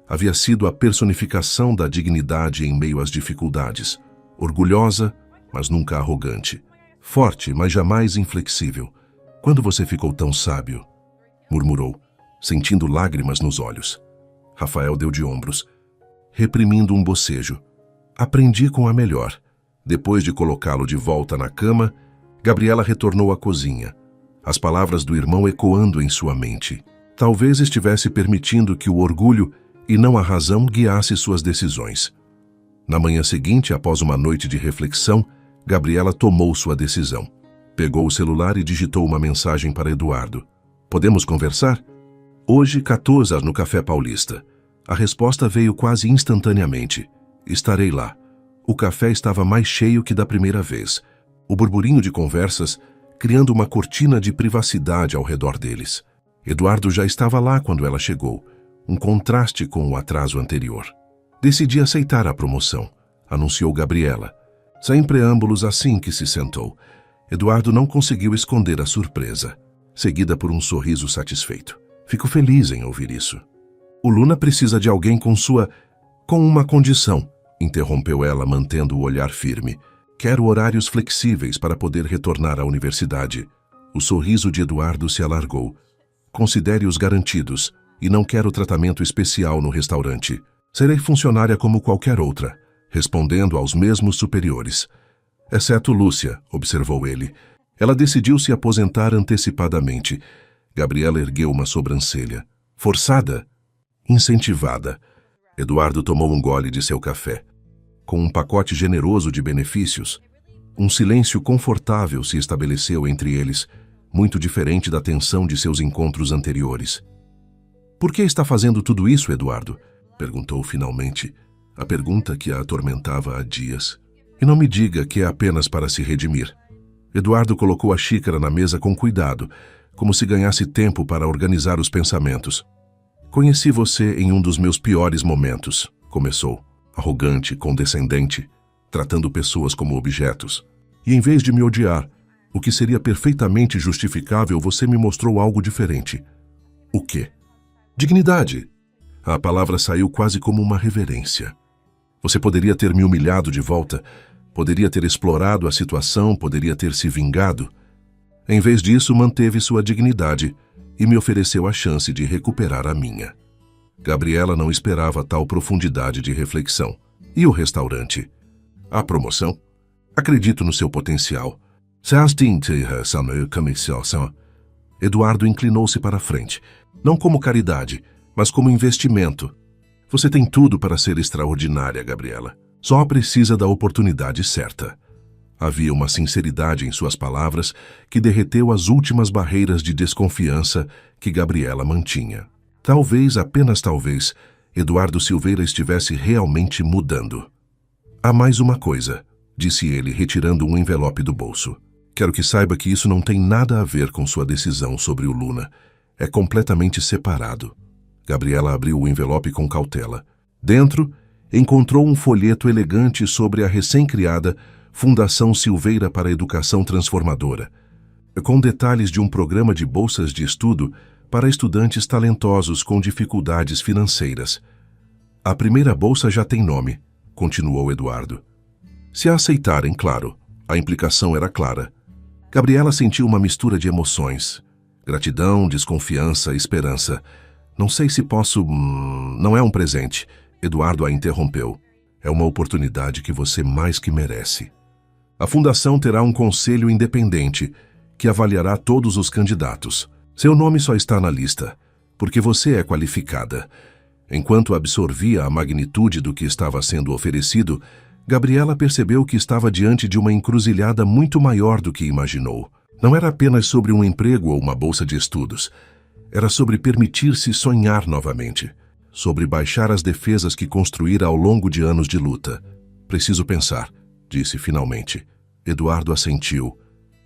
Speaker 1: havia sido a personificação da dignidade em meio às dificuldades. Orgulhosa, mas nunca arrogante. Forte, mas jamais inflexível. Quando você ficou tão sábio? Murmurou, sentindo lágrimas nos olhos. Rafael deu de ombros, reprimindo um bocejo. Aprendi com a melhor. Depois de colocá-lo de volta na cama, Gabriela retornou à cozinha, as palavras do irmão ecoando em sua mente. Talvez estivesse permitindo que o orgulho e não a razão guiasse suas decisões. Na manhã seguinte, após uma noite de reflexão, Gabriela tomou sua decisão. Pegou o celular e digitou uma mensagem para Eduardo. Podemos conversar? Hoje, 14 no Café Paulista. A resposta veio quase instantaneamente. Estarei lá. O café estava mais cheio que da primeira vez. O burburinho de conversas criando uma cortina de privacidade ao redor deles. Eduardo já estava lá quando ela chegou, um contraste com o atraso anterior. Decidi aceitar a promoção, anunciou Gabriela. Sem preâmbulos, assim que se sentou. Eduardo não conseguiu esconder a surpresa, seguida por um sorriso satisfeito. Fico feliz em ouvir isso. O Luna precisa de alguém com uma condição, interrompeu ela, mantendo o olhar firme. Quero horários flexíveis para poder retornar à universidade. O sorriso de Eduardo se alargou. Considere-os garantidos e não quero tratamento especial no restaurante. Serei funcionária como qualquer outra, respondendo aos mesmos superiores. Exceto Lúcia, observou ele. Ela decidiu se aposentar antecipadamente. Gabriela ergueu uma sobrancelha. Forçada? Incentivada. Eduardo tomou um gole de seu café. Com um pacote generoso de benefícios, um silêncio confortável se estabeleceu entre eles, muito diferente da tensão de seus encontros anteriores. Por que está fazendo tudo isso, Eduardo? Perguntou finalmente, a pergunta que a atormentava há dias. E não me diga que é apenas para se redimir. Eduardo colocou a xícara na mesa com cuidado, como se ganhasse tempo para organizar os pensamentos. Conheci você em um dos meus piores momentos, começou, arrogante, condescendente, tratando pessoas como objetos. E em vez de me odiar, o que seria perfeitamente justificável, você me mostrou algo diferente. O quê? Dignidade. A palavra saiu quase como uma reverência. Você poderia ter me humilhado de volta, poderia ter explorado a situação, poderia ter se vingado. Em vez disso, manteve sua dignidade e me ofereceu a chance de recuperar a minha. Gabriela não esperava tal profundidade de reflexão. E o restaurante? A promoção? Acredito no seu potencial. Eduardo inclinou-se para a frente. Não como caridade, mas como investimento. Você tem tudo para ser extraordinária, Gabriela. Só precisa da oportunidade certa. Havia uma sinceridade em suas palavras que derreteu as últimas barreiras de desconfiança que Gabriela mantinha. Talvez, apenas talvez, Eduardo Silveira estivesse realmente mudando. Há mais uma coisa, disse ele, retirando um envelope do bolso. Quero que saiba que isso não tem nada a ver com sua decisão sobre o Luna. É completamente separado. Gabriela abriu o envelope com cautela. Dentro, encontrou um folheto elegante sobre a recém-criada Fundação Silveira para a Educação Transformadora, com detalhes de um programa de bolsas de estudo para estudantes talentosos com dificuldades financeiras. A primeira bolsa já tem nome, continuou Eduardo. Se a aceitarem, claro, a implicação era clara. Gabriela sentiu uma mistura de emoções. Gratidão, desconfiança, esperança. Não sei se posso... Não é um presente. Eduardo a interrompeu. É uma oportunidade que você mais que merece. A fundação terá um conselho independente que avaliará todos os candidatos. Seu nome só está na lista, porque você é qualificada. Enquanto absorvia a magnitude do que estava sendo oferecido, Gabriela percebeu que estava diante de uma encruzilhada muito maior do que imaginou. Não era apenas sobre um emprego ou uma bolsa de estudos. Era sobre permitir-se sonhar novamente. Sobre baixar as defesas que construíra ao longo de anos de luta. Preciso pensar, disse finalmente. Eduardo assentiu,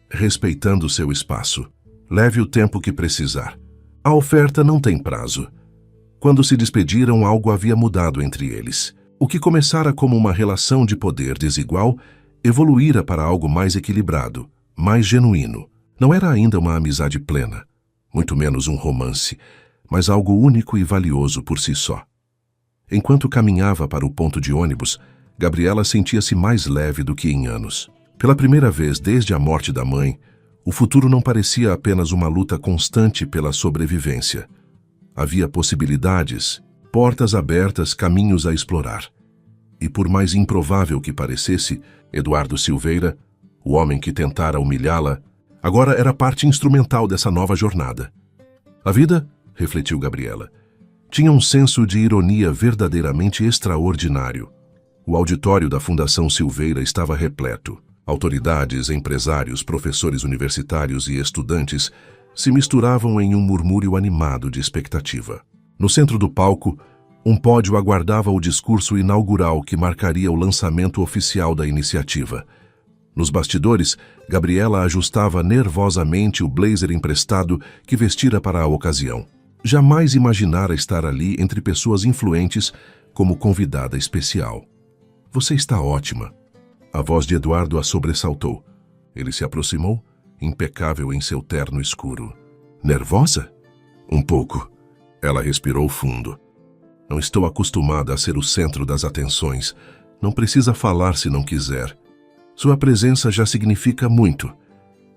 Speaker 1: respeitando seu espaço. Leve o tempo que precisar. A oferta não tem prazo. Quando se despediram, algo havia mudado entre eles. O que começara como uma relação de poder desigual, evoluíra para algo mais equilibrado, mais genuíno. Não era ainda uma amizade plena, muito menos um romance, mas algo único e valioso por si só. Enquanto caminhava para o ponto de ônibus, Gabriela sentia-se mais leve do que em anos. Pela primeira vez desde a morte da mãe, o futuro não parecia apenas uma luta constante pela sobrevivência. Havia possibilidades, portas abertas, caminhos a explorar. E por mais improvável que parecesse, Eduardo Silveira, o homem que tentara humilhá-la, agora era parte instrumental dessa nova jornada. A vida, refletiu Gabriela, tinha um senso de ironia verdadeiramente extraordinário. O auditório da Fundação Silveira estava repleto. Autoridades, empresários, professores universitários e estudantes se misturavam em um murmúrio animado de expectativa. No centro do palco, um pódio aguardava o discurso inaugural que marcaria o lançamento oficial da iniciativa. Nos bastidores, Gabriela ajustava nervosamente o blazer emprestado que vestira para a ocasião. Jamais imaginara estar ali entre pessoas influentes como convidada especial. Você está ótima. A voz de Eduardo a sobressaltou. Ele se aproximou, impecável em seu terno escuro. Nervosa? Um pouco. Ela respirou fundo. Não estou acostumada a ser o centro das atenções. Não precisa falar se não quiser. Sua presença já significa muito.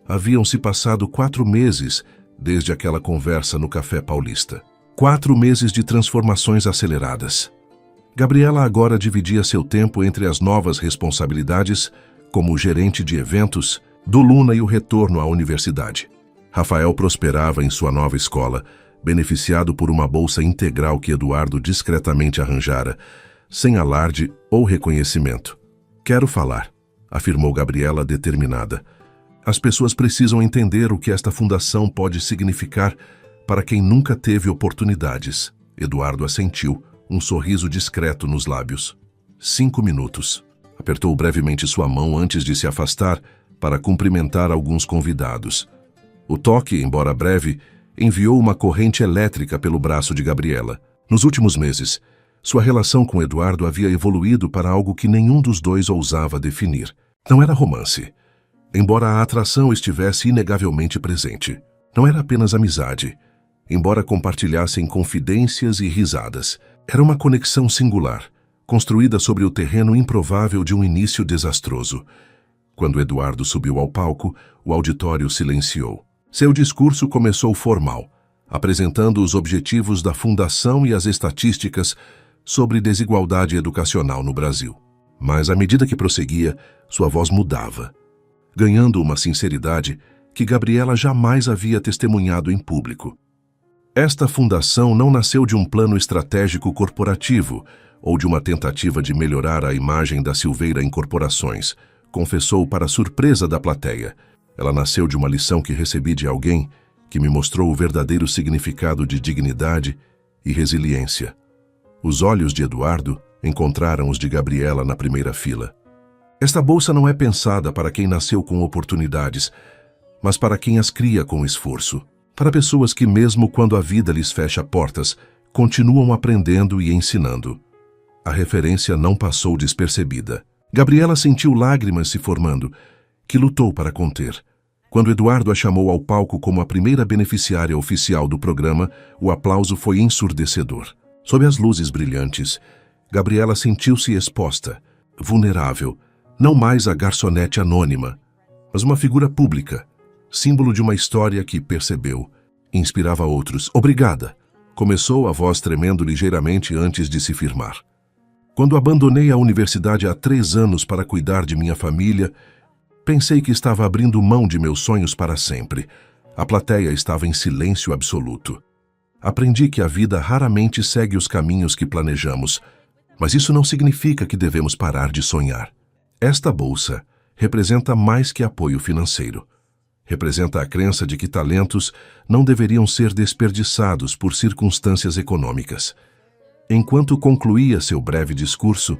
Speaker 1: Haviam-se passado 4 meses desde aquela conversa no Café Paulista. 4 meses de transformações aceleradas. Gabriela agora dividia seu tempo entre as novas responsabilidades, como gerente de eventos, do Luna e o retorno à universidade. Rafael prosperava em sua nova escola, beneficiado por uma bolsa integral que Eduardo discretamente arranjara, sem alarde ou reconhecimento. Quero falar, afirmou Gabriela determinada. As pessoas precisam entender o que esta fundação pode significar para quem nunca teve oportunidades. Eduardo assentiu, um sorriso discreto nos lábios. 5 minutos. Apertou brevemente sua mão antes de se afastar para cumprimentar alguns convidados. O toque, embora breve, enviou uma corrente elétrica pelo braço de Gabriela. Nos últimos meses, sua relação com Eduardo havia evoluído para algo que nenhum dos dois ousava definir. Não era romance, embora a atração estivesse inegavelmente presente. Não era apenas amizade, embora compartilhassem confidências e risadas. Era uma conexão singular, construída sobre o terreno improvável de um início desastroso. Quando Eduardo subiu ao palco, o auditório silenciou. Seu discurso começou formal, apresentando os objetivos da Fundação e as estatísticas sobre desigualdade educacional no Brasil. Mas, à medida que prosseguia, sua voz mudava, ganhando uma sinceridade que Gabriela jamais havia testemunhado em público. Esta fundação não nasceu de um plano estratégico corporativo ou de uma tentativa de melhorar a imagem da Silveira em corporações, confessou para a surpresa da plateia. Ela nasceu de uma lição que recebi de alguém que me mostrou o verdadeiro significado de dignidade e resiliência. Os olhos de Eduardo encontraram os de Gabriela na primeira fila. Esta bolsa não é pensada para quem nasceu com oportunidades, mas para quem as cria com esforço. Para pessoas que, mesmo quando a vida lhes fecha portas, continuam aprendendo e ensinando. A referência não passou despercebida. Gabriela sentiu lágrimas se formando, que lutou para conter. Quando Eduardo a chamou ao palco como a primeira beneficiária oficial do programa, o aplauso foi ensurdecedor. Sob as luzes brilhantes, Gabriela sentiu-se exposta, vulnerável, não mais a garçonete anônima, mas uma figura pública, símbolo de uma história que percebeu, inspirava outros. Obrigada, começou a voz tremendo ligeiramente antes de se firmar. Quando abandonei a universidade há 3 anos para cuidar de minha família, pensei que estava abrindo mão de meus sonhos para sempre. A plateia estava em silêncio absoluto. Aprendi que a vida raramente segue os caminhos que planejamos, mas isso não significa que devemos parar de sonhar. Esta bolsa representa mais que apoio financeiro. Representa a crença de que talentos não deveriam ser desperdiçados por circunstâncias econômicas. Enquanto concluía seu breve discurso,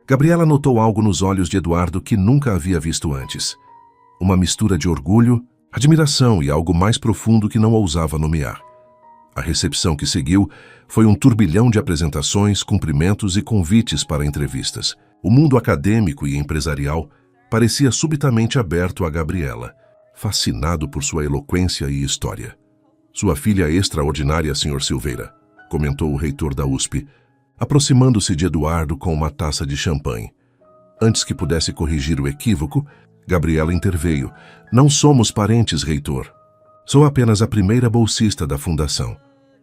Speaker 1: Gabriela notou algo nos olhos de Eduardo que nunca havia visto antes. Uma mistura de orgulho, admiração e algo mais profundo que não ousava nomear. A recepção que seguiu foi um turbilhão de apresentações, cumprimentos e convites para entrevistas. O mundo acadêmico e empresarial parecia subitamente aberto a Gabriela, fascinado por sua eloquência e história. Sua filha é extraordinária, Sr. Silveira, comentou o reitor da USP, aproximando-se de Eduardo com uma taça de champanhe. Antes que pudesse corrigir o equívoco, Gabriela interveio. Não somos parentes, reitor. Sou apenas a primeira bolsista da fundação.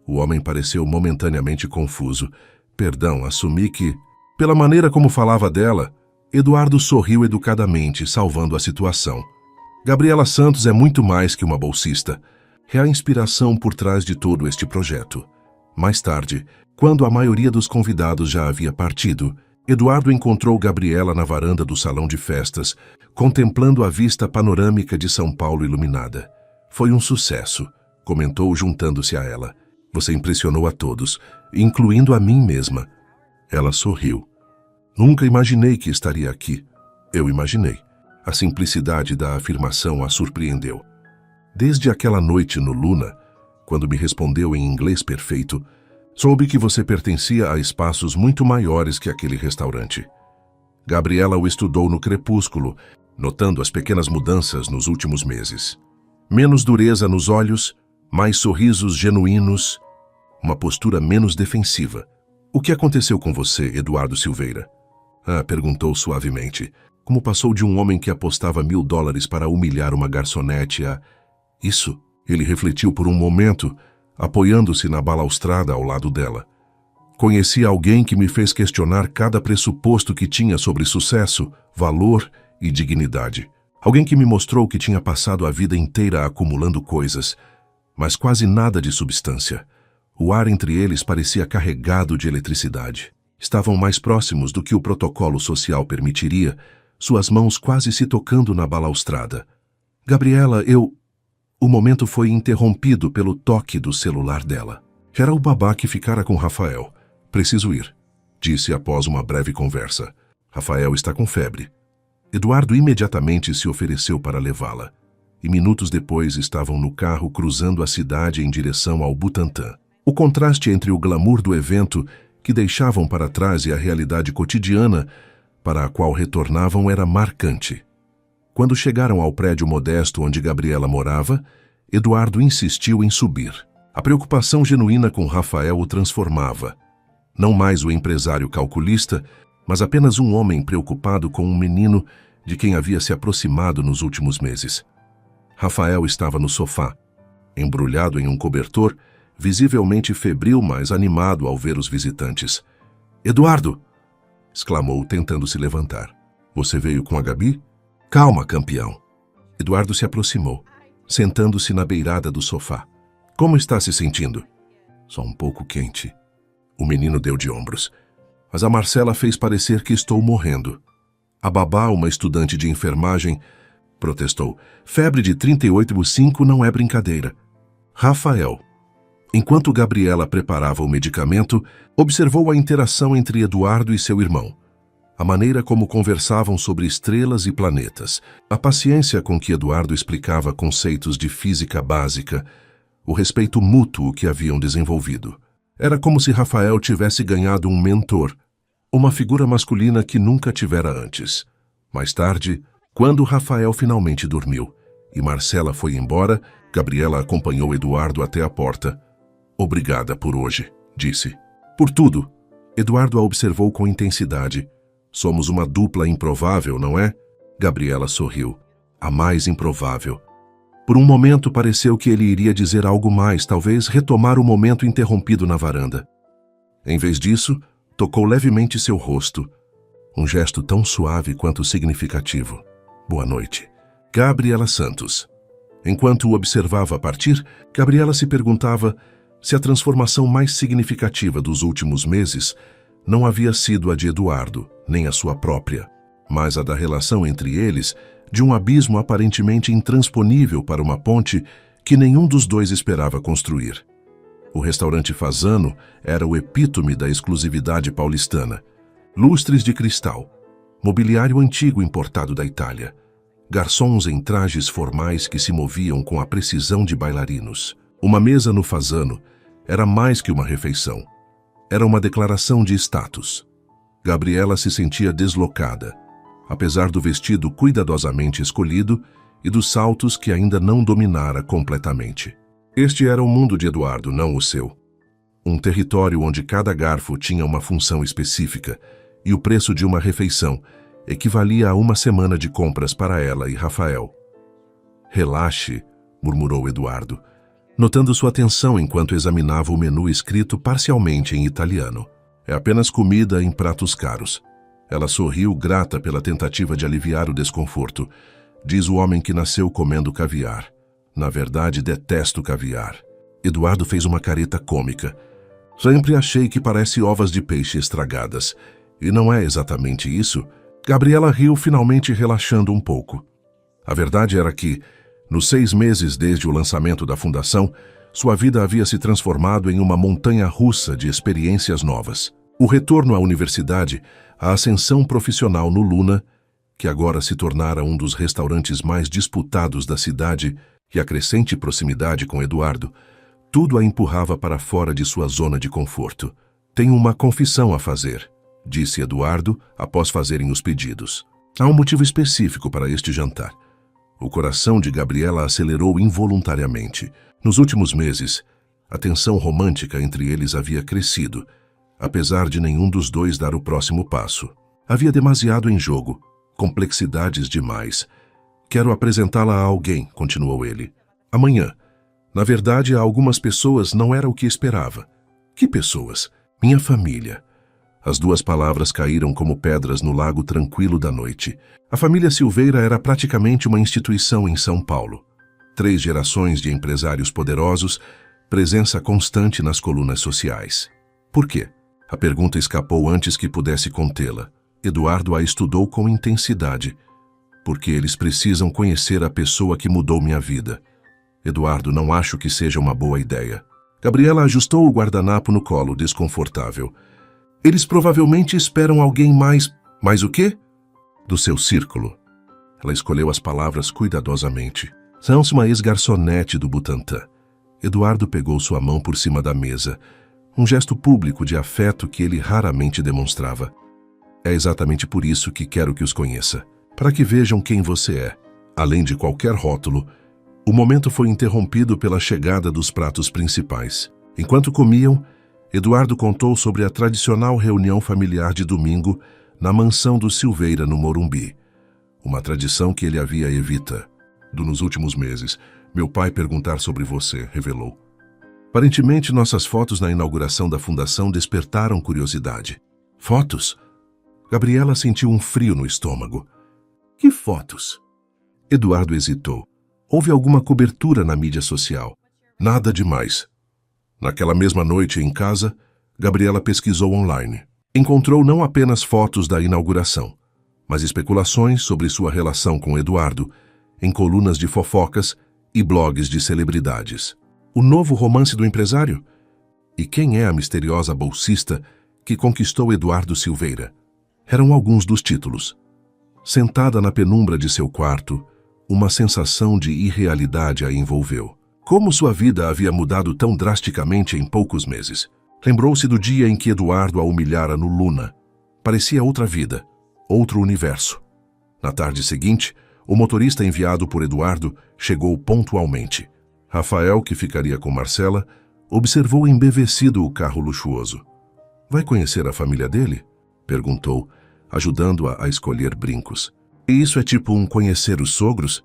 Speaker 1: O homem pareceu momentaneamente confuso. Perdão, assumi que... Pela maneira como falava dela, Eduardo sorriu educadamente, salvando a situação. Gabriela Santos é muito mais que uma bolsista. É a inspiração por trás de todo este projeto. Mais tarde, quando a maioria dos convidados já havia partido, Eduardo encontrou Gabriela na varanda do salão de festas, contemplando a vista panorâmica de São Paulo iluminada. Foi um sucesso, comentou juntando-se a ela. Você impressionou a todos, incluindo a mim mesma. Ela sorriu. Nunca imaginei que estaria aqui. Eu imaginei. A simplicidade da afirmação a surpreendeu. Desde aquela noite no Luna, quando me respondeu em inglês perfeito, soube que você pertencia a espaços muito maiores que aquele restaurante. Gabriela o estudou no crepúsculo, notando as pequenas mudanças nos últimos meses. Menos dureza nos olhos, mais sorrisos genuínos, uma postura menos defensiva. O que aconteceu com você, Eduardo Silveira? Perguntou suavemente. Como passou de um homem que apostava $1000 para humilhar uma garçonete a... Isso, ele refletiu por um momento, apoiando-se na balaustrada ao lado dela. Conheci alguém que me fez questionar cada pressuposto que tinha sobre sucesso, valor e dignidade. Alguém que me mostrou que tinha passado a vida inteira acumulando coisas, mas quase nada de substância. O ar entre eles parecia carregado de eletricidade. Estavam mais próximos do que o protocolo social permitiria, suas mãos quase se tocando na balaustrada. Gabriela, O momento foi interrompido pelo toque do celular dela. Era o babá que ficara com Rafael. Preciso ir, disse após uma breve conversa. Rafael está com febre. Eduardo imediatamente se ofereceu para levá-la, e minutos depois estavam no carro cruzando a cidade em direção ao Butantã. O contraste entre o glamour do evento que deixavam para trás e a realidade cotidiana para a qual retornavam era marcante. Quando chegaram ao prédio modesto onde Gabriela morava, Eduardo insistiu em subir. A preocupação genuína com Rafael o transformava. Não mais o empresário calculista, mas apenas um homem preocupado com um menino de quem havia se aproximado nos últimos meses. Rafael estava no sofá, embrulhado em um cobertor, visivelmente febril, mas animado ao ver os visitantes. "Eduardo!" exclamou, tentando se levantar. "Você veio com a Gabi?" "Calma, campeão." Eduardo se aproximou, sentando-se na beirada do sofá. "Como está se sentindo?" "Só um pouco quente." O menino deu de ombros. "Mas a Marcela fez parecer que estou morrendo." A babá, uma estudante de enfermagem, protestou. "Febre de 38,5 não é brincadeira." Rafael, enquanto Gabriela preparava o medicamento, observou a interação entre Eduardo e seu irmão. A maneira como conversavam sobre estrelas e planetas, a paciência com que Eduardo explicava conceitos de física básica, o respeito mútuo que haviam desenvolvido. Era como se Rafael tivesse ganhado um mentor, uma figura masculina que nunca tivera antes. Mais tarde, quando Rafael finalmente dormiu e Marcela foi embora, Gabriela acompanhou Eduardo até a porta. "Obrigada por hoje", disse. "Por tudo." Eduardo a observou com intensidade. "Somos uma dupla improvável, não é?" Gabriela sorriu. "A mais improvável." Por um momento pareceu que ele iria dizer algo mais, talvez retomar o momento interrompido na varanda. Em vez disso, tocou levemente seu rosto. Um gesto tão suave quanto significativo. "Boa noite." Gabriela Santos. Enquanto o observava partir, Gabriela se perguntava se a transformação mais significativa dos últimos meses não havia sido a de Eduardo, nem a sua própria, mas a da relação entre eles, de um abismo aparentemente intransponível para uma ponte que nenhum dos dois esperava construir. O restaurante Fasano era o epítome da exclusividade paulistana. Lustres de cristal, mobiliário antigo importado da Itália, garçons em trajes formais que se moviam com a precisão de bailarinos. Uma mesa no Fasano era mais que uma refeição. Era uma declaração de status. Gabriela se sentia deslocada, apesar do vestido cuidadosamente escolhido e dos saltos que ainda não dominara completamente. Este era o mundo de Eduardo, não o seu. Um território onde cada garfo tinha uma função específica e o preço de uma refeição equivalia a uma semana de compras para ela e Rafael. "Relaxe", murmurou Eduardo, notando sua atenção enquanto examinava o menu escrito parcialmente em italiano. "É apenas comida em pratos caros." Ela sorriu, grata pela tentativa de aliviar o desconforto. "Diz o homem que nasceu comendo caviar. Na verdade, detesto caviar." Eduardo fez uma careta cômica. "Sempre achei que parece ovas de peixe estragadas. E não é exatamente isso." Gabriela riu, finalmente relaxando um pouco. A verdade era que, nos 6 meses desde o lançamento da fundação, sua vida havia se transformado em uma montanha-russa de experiências novas. O retorno à universidade, a ascensão profissional no Luna, que agora se tornara um dos restaurantes mais disputados da cidade, e a crescente proximidade com Eduardo, tudo a empurrava para fora de sua zona de conforto. "Tenho uma confissão a fazer", disse Eduardo após fazerem os pedidos. "Há um motivo específico para este jantar." O coração de Gabriela acelerou involuntariamente. Nos últimos meses, a tensão romântica entre eles havia crescido, apesar de nenhum dos dois dar o próximo passo. Havia demasiado em jogo, complexidades demais. "Quero apresentá-la a alguém", continuou ele. "Amanhã. Na verdade, a algumas pessoas não era o que esperava." "Que pessoas?" "Minha família." As 2 palavras caíram como pedras no lago tranquilo da noite. A família Silveira era praticamente uma instituição em São Paulo. 3 gerações de empresários poderosos, presença constante nas colunas sociais. Por quê? A pergunta escapou antes que pudesse contê-la. Eduardo a estudou com intensidade. "Porque eles precisam conhecer a pessoa que mudou minha vida." "Eduardo, não acho que seja uma boa ideia." Gabriela ajustou o guardanapo no colo, desconfortável. "Eles provavelmente esperam alguém mais..." "Mais o quê?" Do seu círculo. Ela escolheu as palavras cuidadosamente. São-se uma ex-garçonete do Butantã. Eduardo pegou sua mão por cima da mesa, um gesto público de afeto que ele raramente demonstrava. É exatamente por isso que quero que os conheça, para que vejam quem você é. Além de qualquer rótulo, o momento foi interrompido pela chegada dos pratos principais. Enquanto comiam, Eduardo contou sobre a tradicional reunião familiar de domingo na mansão do Silveira, no Morumbi. Uma tradição que ele havia evitado nos últimos meses. Meu pai perguntar sobre você, revelou. Aparentemente, nossas fotos na inauguração da fundação despertaram curiosidade. Fotos? Gabriela sentiu um frio no estômago. Que fotos? Eduardo hesitou. Houve alguma cobertura na mídia social. Nada demais. Naquela mesma noite, em casa, Gabriela pesquisou online. Encontrou não apenas fotos da inauguração, mas especulações sobre sua relação com Eduardo em colunas de fofocas e blogs de celebridades. O novo romance do empresário? E quem é a misteriosa bolsista que conquistou Eduardo Silveira? Eram alguns dos títulos. Sentada na penumbra de seu quarto, uma sensação de irrealidade a envolveu. Como sua vida havia mudado tão drasticamente em poucos meses? Lembrou-se do dia em que Eduardo a humilhara no Luna. Parecia outra vida, outro universo. Na tarde seguinte, o motorista enviado por Eduardo chegou pontualmente. Rafael, que ficaria com Marcela, observou embevecido o carro luxuoso. Vai conhecer a família dele? Perguntou, ajudando-a a escolher brincos. E isso é tipo um conhecer os sogros?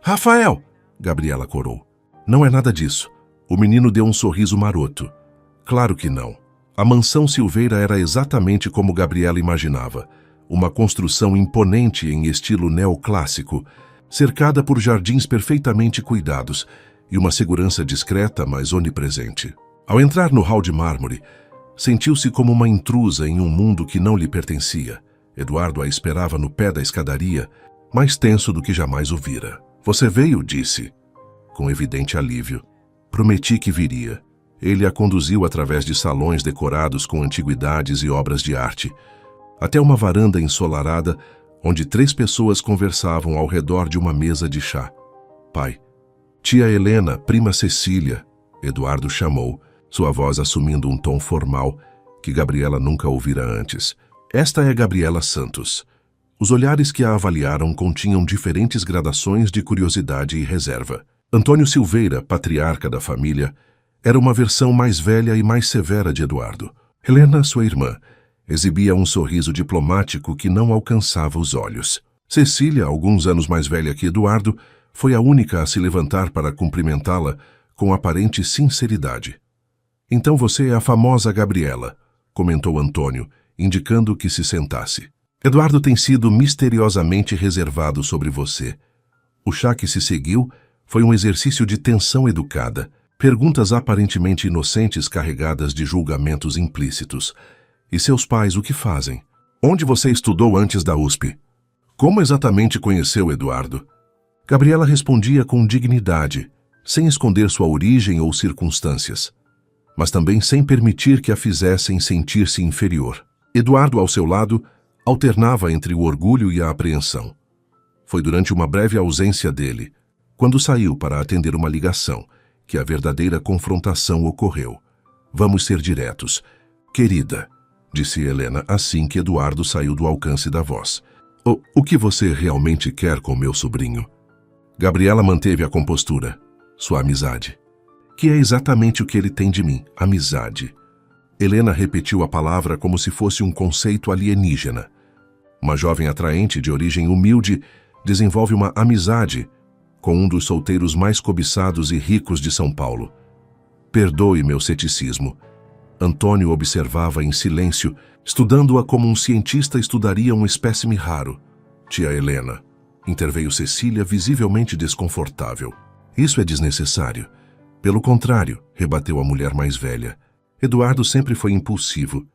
Speaker 1: Rafael! Gabriela corou. Não é nada disso. O menino deu um sorriso maroto. Claro que não. A mansão Silveira era exatamente como Gabriela imaginava. Uma construção imponente em estilo neoclássico, cercada por jardins perfeitamente cuidados e uma segurança discreta, mas onipresente. Ao entrar no hall de mármore, sentiu-se como uma intrusa em um mundo que não lhe pertencia. Eduardo a esperava no pé da escadaria, mais tenso do que jamais o vira. Você veio, disse, com evidente alívio. Prometi que viria. Ele a conduziu através de salões decorados com antiguidades e obras de arte, até uma varanda ensolarada, onde 3 pessoas conversavam ao redor de uma mesa de chá. Pai, tia Helena, prima Cecília, Eduardo chamou, sua voz assumindo um tom formal que Gabriela nunca ouvira antes. Esta é Gabriela Santos. Os olhares que a avaliaram continham diferentes gradações de curiosidade e reserva. Antônio Silveira, patriarca da família, era uma versão mais velha e mais severa de Eduardo. Helena, sua irmã, exibia um sorriso diplomático que não alcançava os olhos. Cecília, alguns anos mais velha que Eduardo, foi a única a se levantar para cumprimentá-la com aparente sinceridade. Então você é a famosa Gabriela, comentou Antônio, indicando que se sentasse. Eduardo tem sido misteriosamente reservado sobre você. O chá que se seguiu foi um exercício de tensão educada, perguntas aparentemente inocentes carregadas de julgamentos implícitos. E seus pais o que fazem? Onde você estudou antes da USP? Como exatamente conheceu Eduardo? Gabriela respondia com dignidade, sem esconder sua origem ou circunstâncias, mas também sem permitir que a fizessem sentir-se inferior. Eduardo, ao seu lado, alternava entre o orgulho e a apreensão. Foi durante uma breve ausência dele, quando saiu para atender uma ligação, que a verdadeira confrontação ocorreu. Vamos ser diretos. Querida, disse Helena assim que Eduardo saiu do alcance da voz. O que você realmente quer com meu sobrinho? Gabriela manteve a compostura. Sua amizade. Que é exatamente o que ele tem de mim, amizade. Helena repetiu a palavra como se fosse um conceito alienígena. Uma jovem atraente de origem humilde desenvolve uma amizade com um dos solteiros mais cobiçados e ricos de São Paulo. Perdoe meu ceticismo. Antônio observava em silêncio, estudando-a como um cientista estudaria um espécime raro. Tia Helena, interveio Cecília, visivelmente desconfortável. Isso é desnecessário. Pelo contrário, rebateu a mulher mais velha. Eduardo sempre foi impulsivo.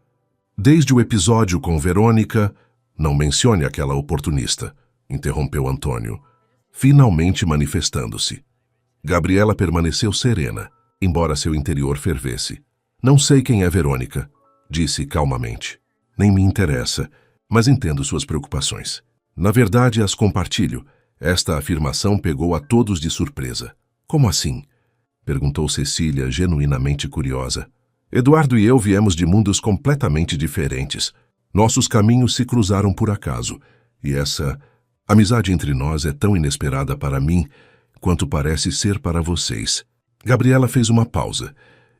Speaker 1: Desde o episódio com Verônica... Não mencione aquela oportunista, interrompeu Antônio, finalmente manifestando-se. Gabriela permaneceu serena, embora seu interior fervesse. Não sei quem é Verônica, disse calmamente. Nem me interessa, mas entendo suas preocupações. Na verdade, as compartilho. Esta afirmação pegou a todos de surpresa. Como assim? Perguntou Cecília, genuinamente curiosa. Eduardo e eu viemos de mundos completamente diferentes. Nossos caminhos se cruzaram por acaso, e essa amizade entre nós é tão inesperada para mim quanto parece ser para vocês. Gabriela fez uma pausa,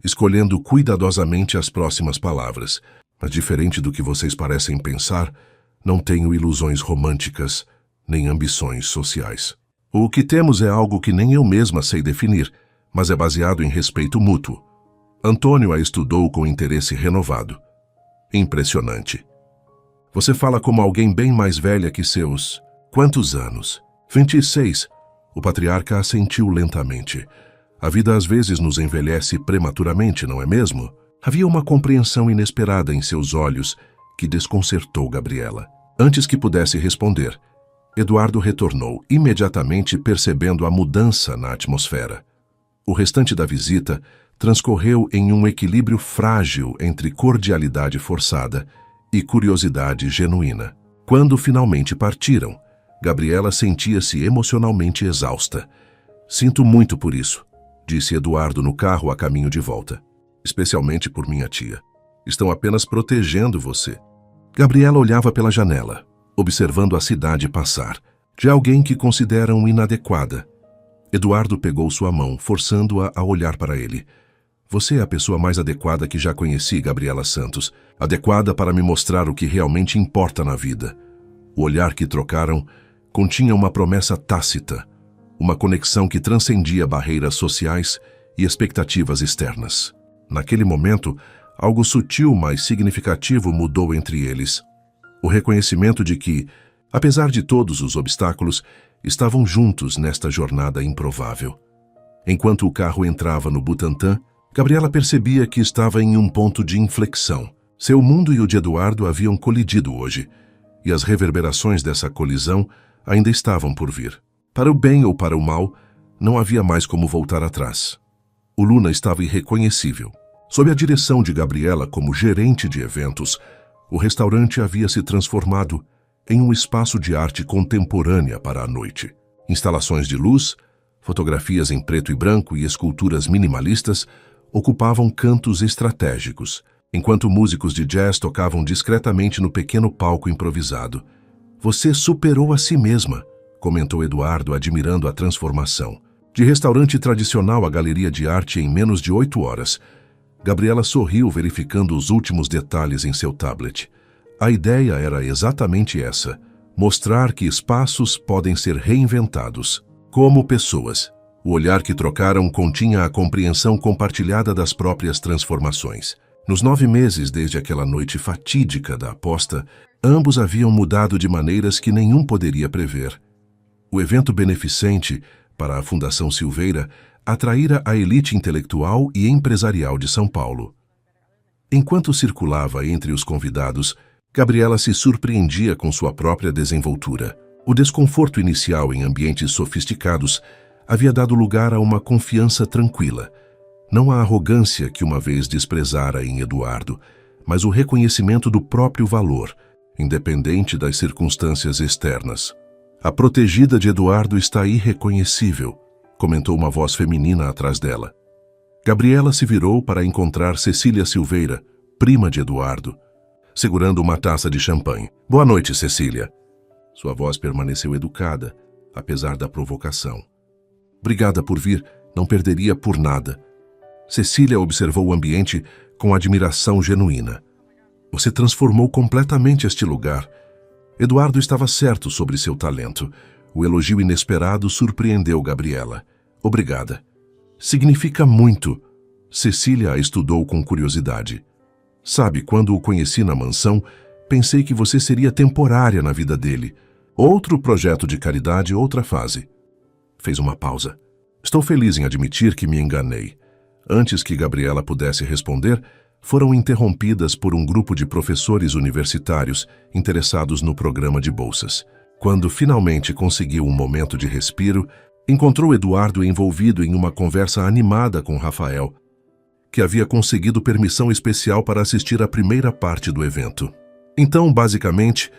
Speaker 1: escolhendo cuidadosamente as próximas palavras. Mas diferente do que vocês parecem pensar, não tenho ilusões românticas, nem ambições sociais. O que temos é algo que nem eu mesma sei definir, mas é baseado em respeito mútuo. Antônio a estudou com interesse renovado. Impressionante. Você fala como alguém bem mais velha que seus... Quantos anos? 26. O patriarca assentiu lentamente. A vida às vezes nos envelhece prematuramente, não é mesmo? Havia uma compreensão inesperada em seus olhos que desconcertou Gabriela. Antes que pudesse responder, Eduardo retornou, imediatamente percebendo a mudança na atmosfera. O restante da visita transcorreu em um equilíbrio frágil entre cordialidade forçada e curiosidade genuína. Quando finalmente partiram, Gabriela sentia-se emocionalmente exausta. Sinto muito por isso, disse Eduardo no carro a caminho de volta. Especialmente por minha tia. Estão apenas protegendo você. Gabriela olhava pela janela, observando a cidade passar, de alguém que consideram inadequada. Eduardo pegou sua mão, forçando-a a olhar para ele. Você é a pessoa mais adequada que já conheci, Gabriela Santos. Adequada para me mostrar o que realmente importa na vida. O olhar que trocaram continha uma promessa tácita, uma conexão que transcendia barreiras sociais e expectativas externas. Naquele momento, algo sutil, mas significativo mudou entre eles. O reconhecimento de que, apesar de todos os obstáculos, estavam juntos nesta jornada improvável. Enquanto o carro entrava no Butantã, Gabriela percebia que estava em um ponto de inflexão. Seu mundo e o de Eduardo haviam colidido hoje, e as reverberações dessa colisão ainda estavam por vir. Para o bem ou para o mal, não havia mais como voltar atrás. O Luna estava irreconhecível. Sob a direção de Gabriela como gerente de eventos, o restaurante havia se transformado em um espaço de arte contemporânea para a noite. Instalações de luz, fotografias em preto e branco e esculturas minimalistas ocupavam cantos estratégicos, enquanto músicos de jazz tocavam discretamente no pequeno palco improvisado. Você superou a si mesma, comentou Eduardo, admirando a transformação. De restaurante tradicional à galeria de arte em menos de 8 horas. Gabriela sorriu, verificando os últimos detalhes em seu tablet. A ideia era exatamente essa: mostrar que espaços podem ser reinventados, como pessoas. O olhar que trocaram continha a compreensão compartilhada das próprias transformações. Nos 9 meses desde aquela noite fatídica da aposta, ambos haviam mudado de maneiras que nenhum poderia prever. O evento beneficente para a Fundação Silveira atraíra a elite intelectual e empresarial de São Paulo. Enquanto circulava entre os convidados, Gabriela se surpreendia com sua própria desenvoltura. O desconforto inicial em ambientes sofisticados havia dado lugar a uma confiança tranquila. Não a arrogância que uma vez desprezara em Eduardo, mas o reconhecimento do próprio valor, independente das circunstâncias externas. A protegida de Eduardo está irreconhecível, comentou uma voz feminina atrás dela. Gabriela se virou para encontrar Cecília Silveira, prima de Eduardo, segurando uma taça de champanhe. Boa noite, Cecília. Sua voz permaneceu educada, apesar da provocação. Obrigada por vir, não perderia por nada. Cecília observou o ambiente com admiração genuína. Você transformou completamente este lugar. Eduardo estava certo sobre seu talento. O elogio inesperado surpreendeu Gabriela. Obrigada. Significa muito. Cecília a estudou com curiosidade. Sabe, quando o conheci na mansão, pensei que você seria temporária na vida dele. Outro projeto de caridade, outra fase. Fez uma pausa. Estou feliz em admitir que me enganei. Antes que Gabriela pudesse responder, foram interrompidas por um grupo de professores universitários interessados no programa de bolsas. Quando finalmente conseguiu um momento de respiro, encontrou Eduardo envolvido em uma conversa animada com Rafael, que havia conseguido permissão especial para assistir à primeira parte do evento. Então, basicamente,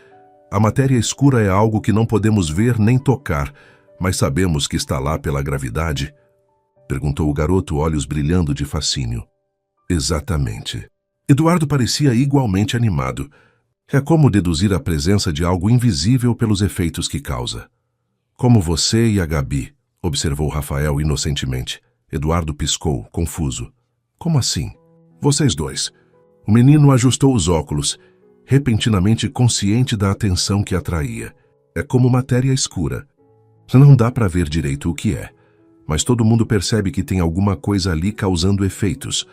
Speaker 1: A matéria escura é algo que não podemos ver nem tocar, mas sabemos que está lá pela gravidade? Perguntou o garoto, olhos brilhando de fascínio. Exatamente. Eduardo parecia igualmente animado. É como deduzir a presença de algo invisível pelos efeitos que causa. Como você e a Gabi, observou Rafael inocentemente. Eduardo piscou, confuso. Como assim? Vocês dois. O menino ajustou os óculos, repentinamente consciente da atenção que atraía. É como matéria escura. Não dá para ver direito o que é, mas todo mundo percebe que tem alguma coisa ali causando efeitos.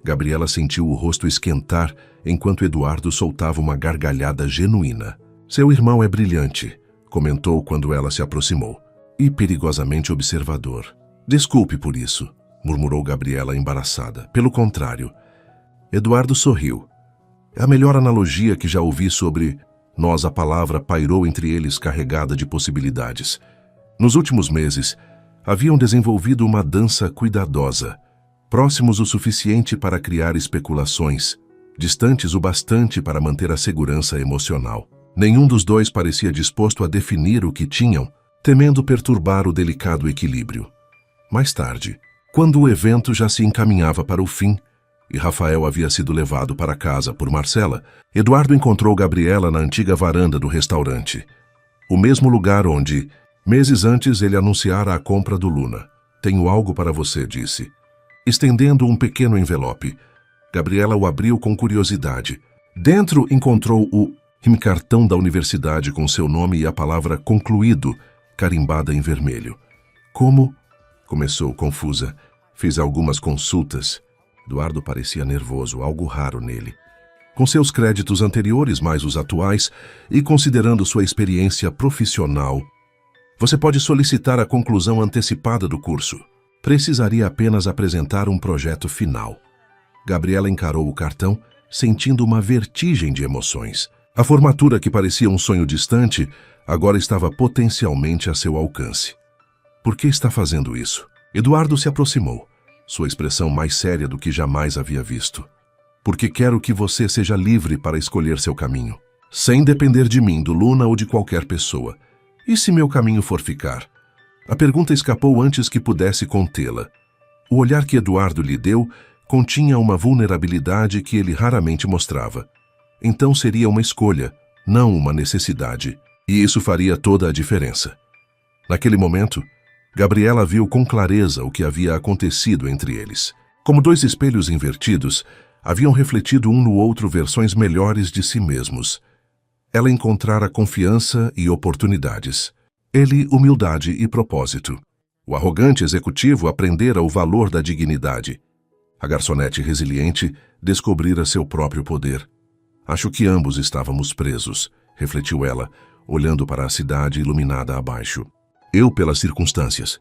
Speaker 1: Gabriela sentiu o rosto esquentar enquanto Eduardo soltava uma gargalhada genuína. Seu irmão é brilhante, comentou quando ela se aproximou, e perigosamente observador. Desculpe por isso, murmurou Gabriela embaraçada. Pelo contrário. Eduardo sorriu. É a melhor analogia que já ouvi sobre nós. A palavra pairou entre eles carregada de possibilidades. Nos últimos meses, haviam desenvolvido uma dança cuidadosa, próximos o suficiente para criar especulações, distantes o bastante para manter a segurança emocional. Nenhum dos dois parecia disposto a definir o que tinham, temendo perturbar o delicado equilíbrio. Mais tarde, quando o evento já se encaminhava para o fim, e Rafael havia sido levado para casa por Marcela, Eduardo encontrou Gabriela na antiga varanda do restaurante. O mesmo lugar onde, meses antes, ele anunciara a compra do Luna. Tenho algo para você, disse. Estendendo um pequeno envelope. Gabriela o abriu com curiosidade. Dentro encontrou o cartão da universidade com seu nome e a palavra concluído, carimbada em vermelho. Como? Começou confusa. Fiz algumas consultas. Eduardo parecia nervoso, algo raro nele. Com seus créditos anteriores mais os atuais e considerando sua experiência profissional, você pode solicitar a conclusão antecipada do curso. Precisaria apenas apresentar um projeto final. Gabriela encarou o cartão, sentindo uma vertigem de emoções. A formatura, que parecia um sonho distante, agora estava potencialmente a seu alcance. Por que está fazendo isso? Eduardo se aproximou, sua expressão mais séria do que jamais havia visto. Porque quero que você seja livre para escolher seu caminho, sem depender de mim, do Luna ou de qualquer pessoa. E se meu caminho for ficar? A pergunta escapou antes que pudesse contê-la. O olhar que Eduardo lhe deu continha uma vulnerabilidade que ele raramente mostrava. Então seria uma escolha, não uma necessidade. E isso faria toda a diferença. Naquele momento, Gabriela viu com clareza o que havia acontecido entre eles. Como dois espelhos invertidos, haviam refletido um no outro versões melhores de si mesmos. Ela encontrara confiança e oportunidades. Ele, humildade e propósito. O arrogante executivo aprendera o valor da dignidade. A garçonete resiliente descobrira seu próprio poder. Acho que ambos estávamos presos, refletiu ela, olhando para a cidade iluminada abaixo. Eu pelas circunstâncias.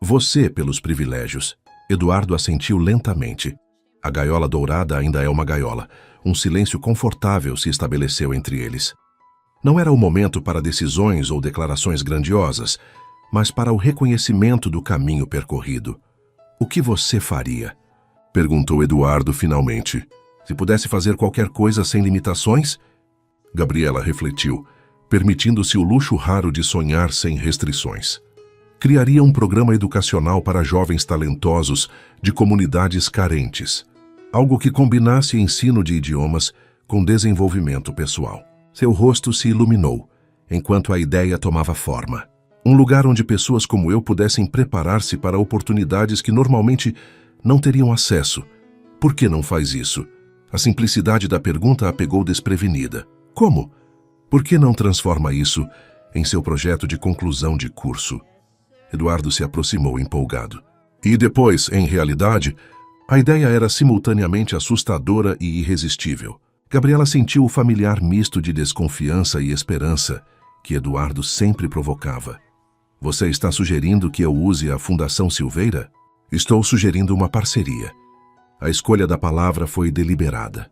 Speaker 1: Você pelos privilégios. Eduardo assentiu lentamente. A gaiola dourada ainda é uma gaiola. Um silêncio confortável se estabeleceu entre eles. Não era o momento para decisões ou declarações grandiosas, mas para o reconhecimento do caminho percorrido. O que você faria? Perguntou Eduardo finalmente. Se pudesse fazer qualquer coisa sem limitações? Gabriela refletiu, permitindo-se o luxo raro de sonhar sem restrições. Criaria um programa educacional para jovens talentosos de comunidades carentes. Algo que combinasse ensino de idiomas com desenvolvimento pessoal. Seu rosto se iluminou, enquanto a ideia tomava forma. Um lugar onde pessoas como eu pudessem preparar-se para oportunidades que normalmente não teriam acesso. Por que não faz isso? A simplicidade da pergunta a pegou desprevenida. Como? Por que não transforma isso em seu projeto de conclusão de curso? Eduardo se aproximou empolgado. E depois, em realidade, a ideia era simultaneamente assustadora e irresistível. Gabriela sentiu o familiar misto de desconfiança e esperança que Eduardo sempre provocava. Você está sugerindo que eu use a Fundação Silveira? Estou sugerindo uma parceria. A escolha da palavra foi deliberada.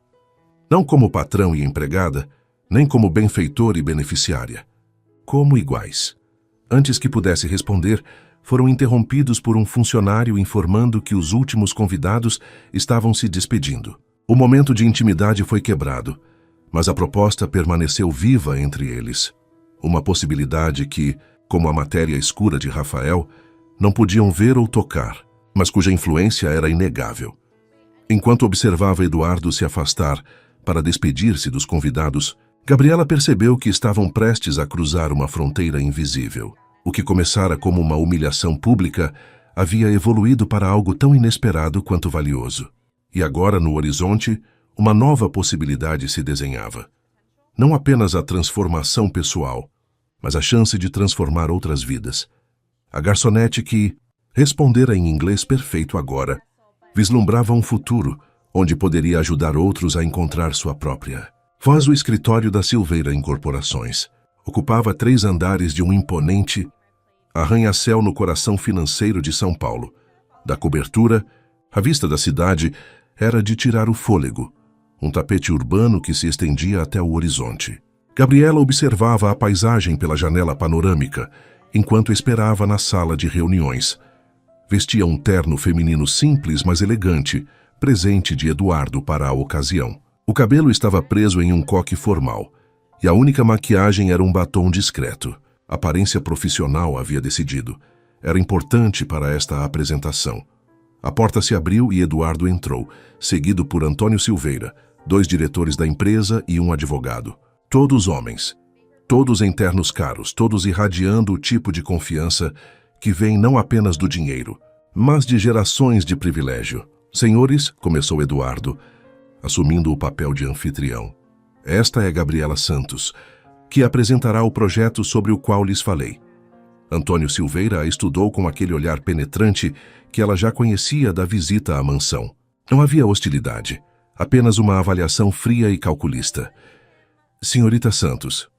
Speaker 1: Não como patrão e empregada, nem como benfeitor e beneficiária. Como iguais. Antes que pudesse responder, foram interrompidos por um funcionário informando que os últimos convidados estavam se despedindo. O momento de intimidade foi quebrado. mas a proposta permaneceu viva entre eles. Uma possibilidade que, como a matéria escura de Rafael, não podiam ver ou tocar, mas cuja influência era inegável. Enquanto observava Eduardo se afastar para despedir-se dos convidados, Gabriela percebeu que estavam prestes a cruzar uma fronteira invisível. O que começara como uma humilhação pública havia evoluído para algo tão inesperado quanto valioso. E agora, no horizonte, uma nova possibilidade se desenhava. Não apenas a transformação pessoal, mas a chance de transformar outras vidas. A garçonete que respondera em inglês perfeito agora vislumbrava um futuro onde poderia ajudar outros a encontrar sua própria voz. O escritório da Silveira Incorporações ocupava 3 andares de um imponente arranha-céu no coração financeiro de São Paulo. Da cobertura, a vista da cidade era de tirar o fôlego, um tapete urbano que se estendia até o horizonte. Gabriela observava a paisagem pela janela panorâmica, enquanto esperava na sala de reuniões. Vestia um terno feminino simples, mas elegante, presente de Eduardo para a ocasião. O cabelo estava preso em um coque formal, e a única maquiagem era um batom discreto. A aparência profissional havia decidido. Era importante para esta apresentação. A porta se abriu e Eduardo entrou, seguido por Antônio Silveira, 2 diretores da empresa e um advogado. Todos homens, todos em ternos caros, todos irradiando o tipo de confiança que vem não apenas do dinheiro, mas de gerações de privilégio. Senhores, começou Eduardo, assumindo o papel de anfitrião. Esta é Gabriela Santos, que apresentará o projeto sobre o qual lhes falei. Antônio Silveira a estudou com aquele olhar penetrante que ela já conhecia da visita à mansão. Não havia hostilidade, apenas uma avaliação fria e calculista. Senhorita Santos,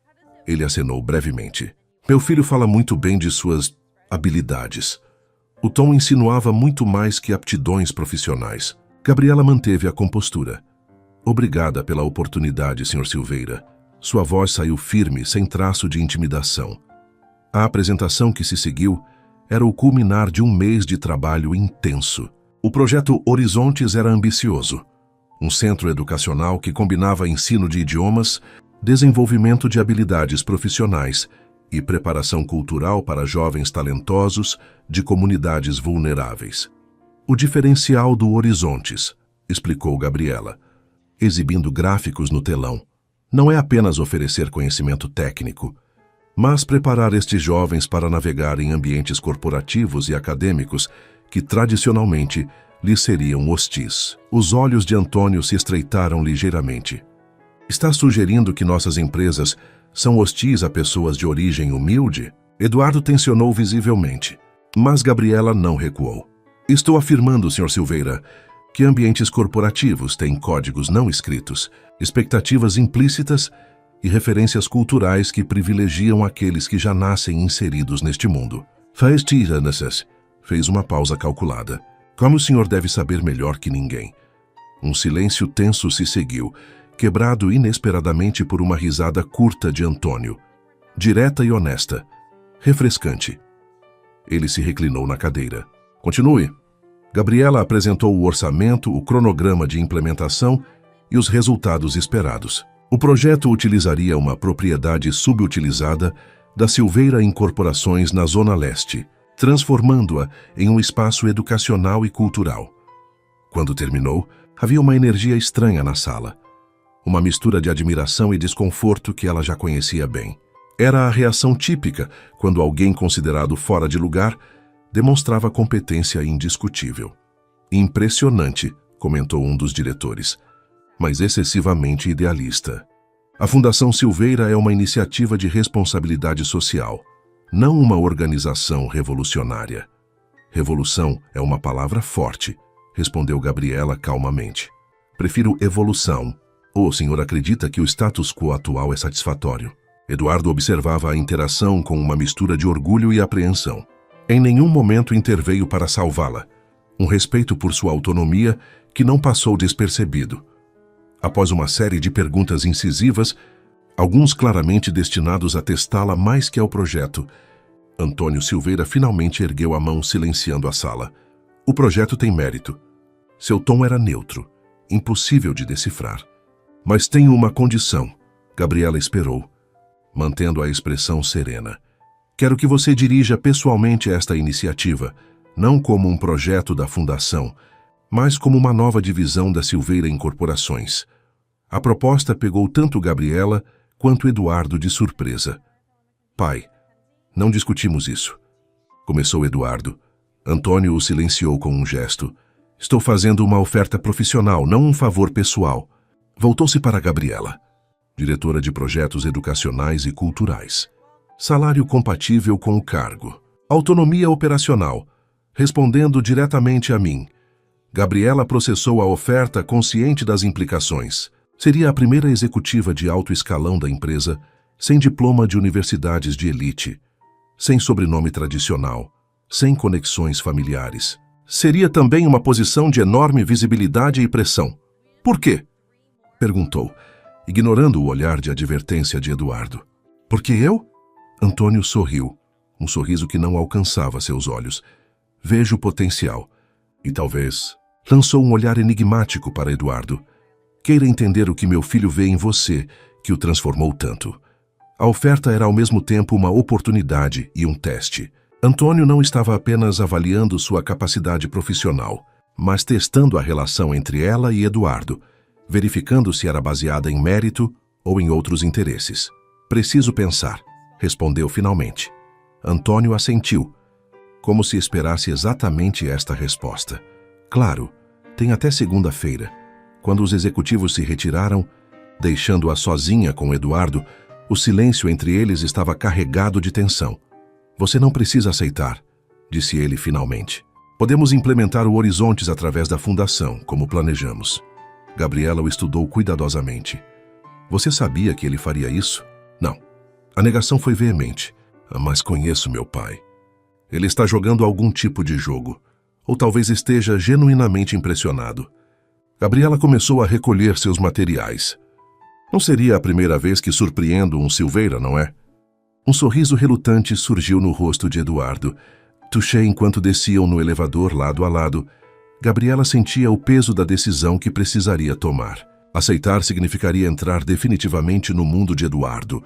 Speaker 1: ele acenou brevemente. Meu filho fala muito bem de suas habilidades. O tom insinuava muito mais que aptidões profissionais. Gabriela manteve a compostura. Obrigada pela oportunidade, Sr. Silveira. Sua voz saiu firme, sem traço de intimidação. A apresentação que se seguiu era o culminar de um mês de trabalho intenso. O projeto Horizontes era ambicioso. Um centro educacional que combinava ensino de idiomas, desenvolvimento de habilidades profissionais e preparação cultural para jovens talentosos de comunidades vulneráveis. O diferencial do Horizontes, explicou Gabriela, exibindo gráficos no telão, não é apenas oferecer conhecimento técnico, mas preparar estes jovens para navegar em ambientes corporativos e acadêmicos que tradicionalmente lhes seriam hostis. Os olhos de Antônio se estreitaram ligeiramente. Está sugerindo que nossas empresas são hostis a pessoas de origem humilde? Eduardo tensionou visivelmente, mas Gabriela não recuou. Estou afirmando, Sr. Silveira, que ambientes corporativos têm códigos não escritos, expectativas implícitas e referências culturais que privilegiam aqueles que já nascem inseridos neste mundo. Fez uma pausa calculada. Como o senhor deve saber melhor que ninguém. Um silêncio tenso se seguiu, quebrado inesperadamente por uma risada curta de Antônio, direta e honesta, refrescante. Ele se reclinou na cadeira. Continue. Gabriela apresentou o orçamento, o cronograma de implementação e os resultados esperados. O projeto utilizaria uma propriedade subutilizada da Silveira Incorporações na Zona Leste, transformando-a em um espaço educacional e cultural. Quando terminou, havia uma energia estranha na sala. Uma mistura de admiração e desconforto que ela já conhecia bem. Era a reação típica quando alguém considerado fora de lugar demonstrava competência indiscutível. Impressionante, comentou um dos diretores, mas excessivamente idealista. A Fundação Silveira é uma iniciativa de responsabilidade social, não uma organização revolucionária. Revolução é uma palavra forte, respondeu Gabriela calmamente. Prefiro evolução. O senhor acredita que o status quo atual é satisfatório? Eduardo observava a interação com uma mistura de orgulho e apreensão. Em nenhum momento interveio para salvá-la. Um respeito por sua autonomia que não passou despercebido. Após uma série de perguntas incisivas, alguns claramente destinados a testá-la mais que ao projeto, Antônio Silveira finalmente ergueu a mão silenciando a sala. O projeto tem mérito. Seu tom era neutro, impossível de decifrar. Mas tenho uma condição. Gabriela esperou, mantendo a expressão serena. Quero que você dirija pessoalmente esta iniciativa, não como um projeto da Fundação, mas como uma nova divisão da Silveira Incorporações. A proposta pegou tanto Gabriela quanto Eduardo de surpresa. Pai, não discutimos isso. Começou Eduardo. Antônio o silenciou com um gesto. Estou fazendo uma oferta profissional, não um favor pessoal. Voltou-se para Gabriela, diretora de projetos educacionais e culturais. Salário compatível com o cargo. Autonomia operacional. Respondendo diretamente a mim. Gabriela processou a oferta consciente das implicações. Seria a primeira executiva de alto escalão da empresa, sem diploma de universidades de elite, sem sobrenome tradicional, sem conexões familiares. Seria também uma posição de enorme visibilidade e pressão. Por quê? Perguntou, ignorando o olhar de advertência de Eduardo. Porque eu? Antônio sorriu, um sorriso que não alcançava seus olhos. Vejo potencial. E talvez... Lançou um olhar enigmático para Eduardo. Queira entender o que meu filho vê em você, que o transformou tanto. A oferta era ao mesmo tempo uma oportunidade e um teste. Antônio não estava apenas avaliando sua capacidade profissional, mas testando a relação entre ela e Eduardo, verificando se era baseada em mérito ou em outros interesses. Preciso pensar, respondeu finalmente. Antônio assentiu, como se esperasse exatamente esta resposta. Claro, tem até segunda-feira. Quando os executivos se retiraram, deixando-a sozinha com Eduardo, o silêncio entre eles estava carregado de tensão. Você não precisa aceitar, disse ele finalmente. Podemos implementar o Horizontes através da fundação, como planejamos. Gabriela o estudou cuidadosamente. Você sabia que ele faria isso? Não. A negação foi veemente. Mas conheço meu pai. Ele está jogando algum tipo de jogo. Ou talvez esteja genuinamente impressionado. Gabriela começou a recolher seus materiais. Não seria a primeira vez que surpreendo um Silveira, não é? Um sorriso relutante surgiu no rosto de Eduardo. Tuchei enquanto desciam no elevador lado a lado. Gabriela sentia o peso da decisão que precisaria tomar. Aceitar significaria entrar definitivamente no mundo de Eduardo,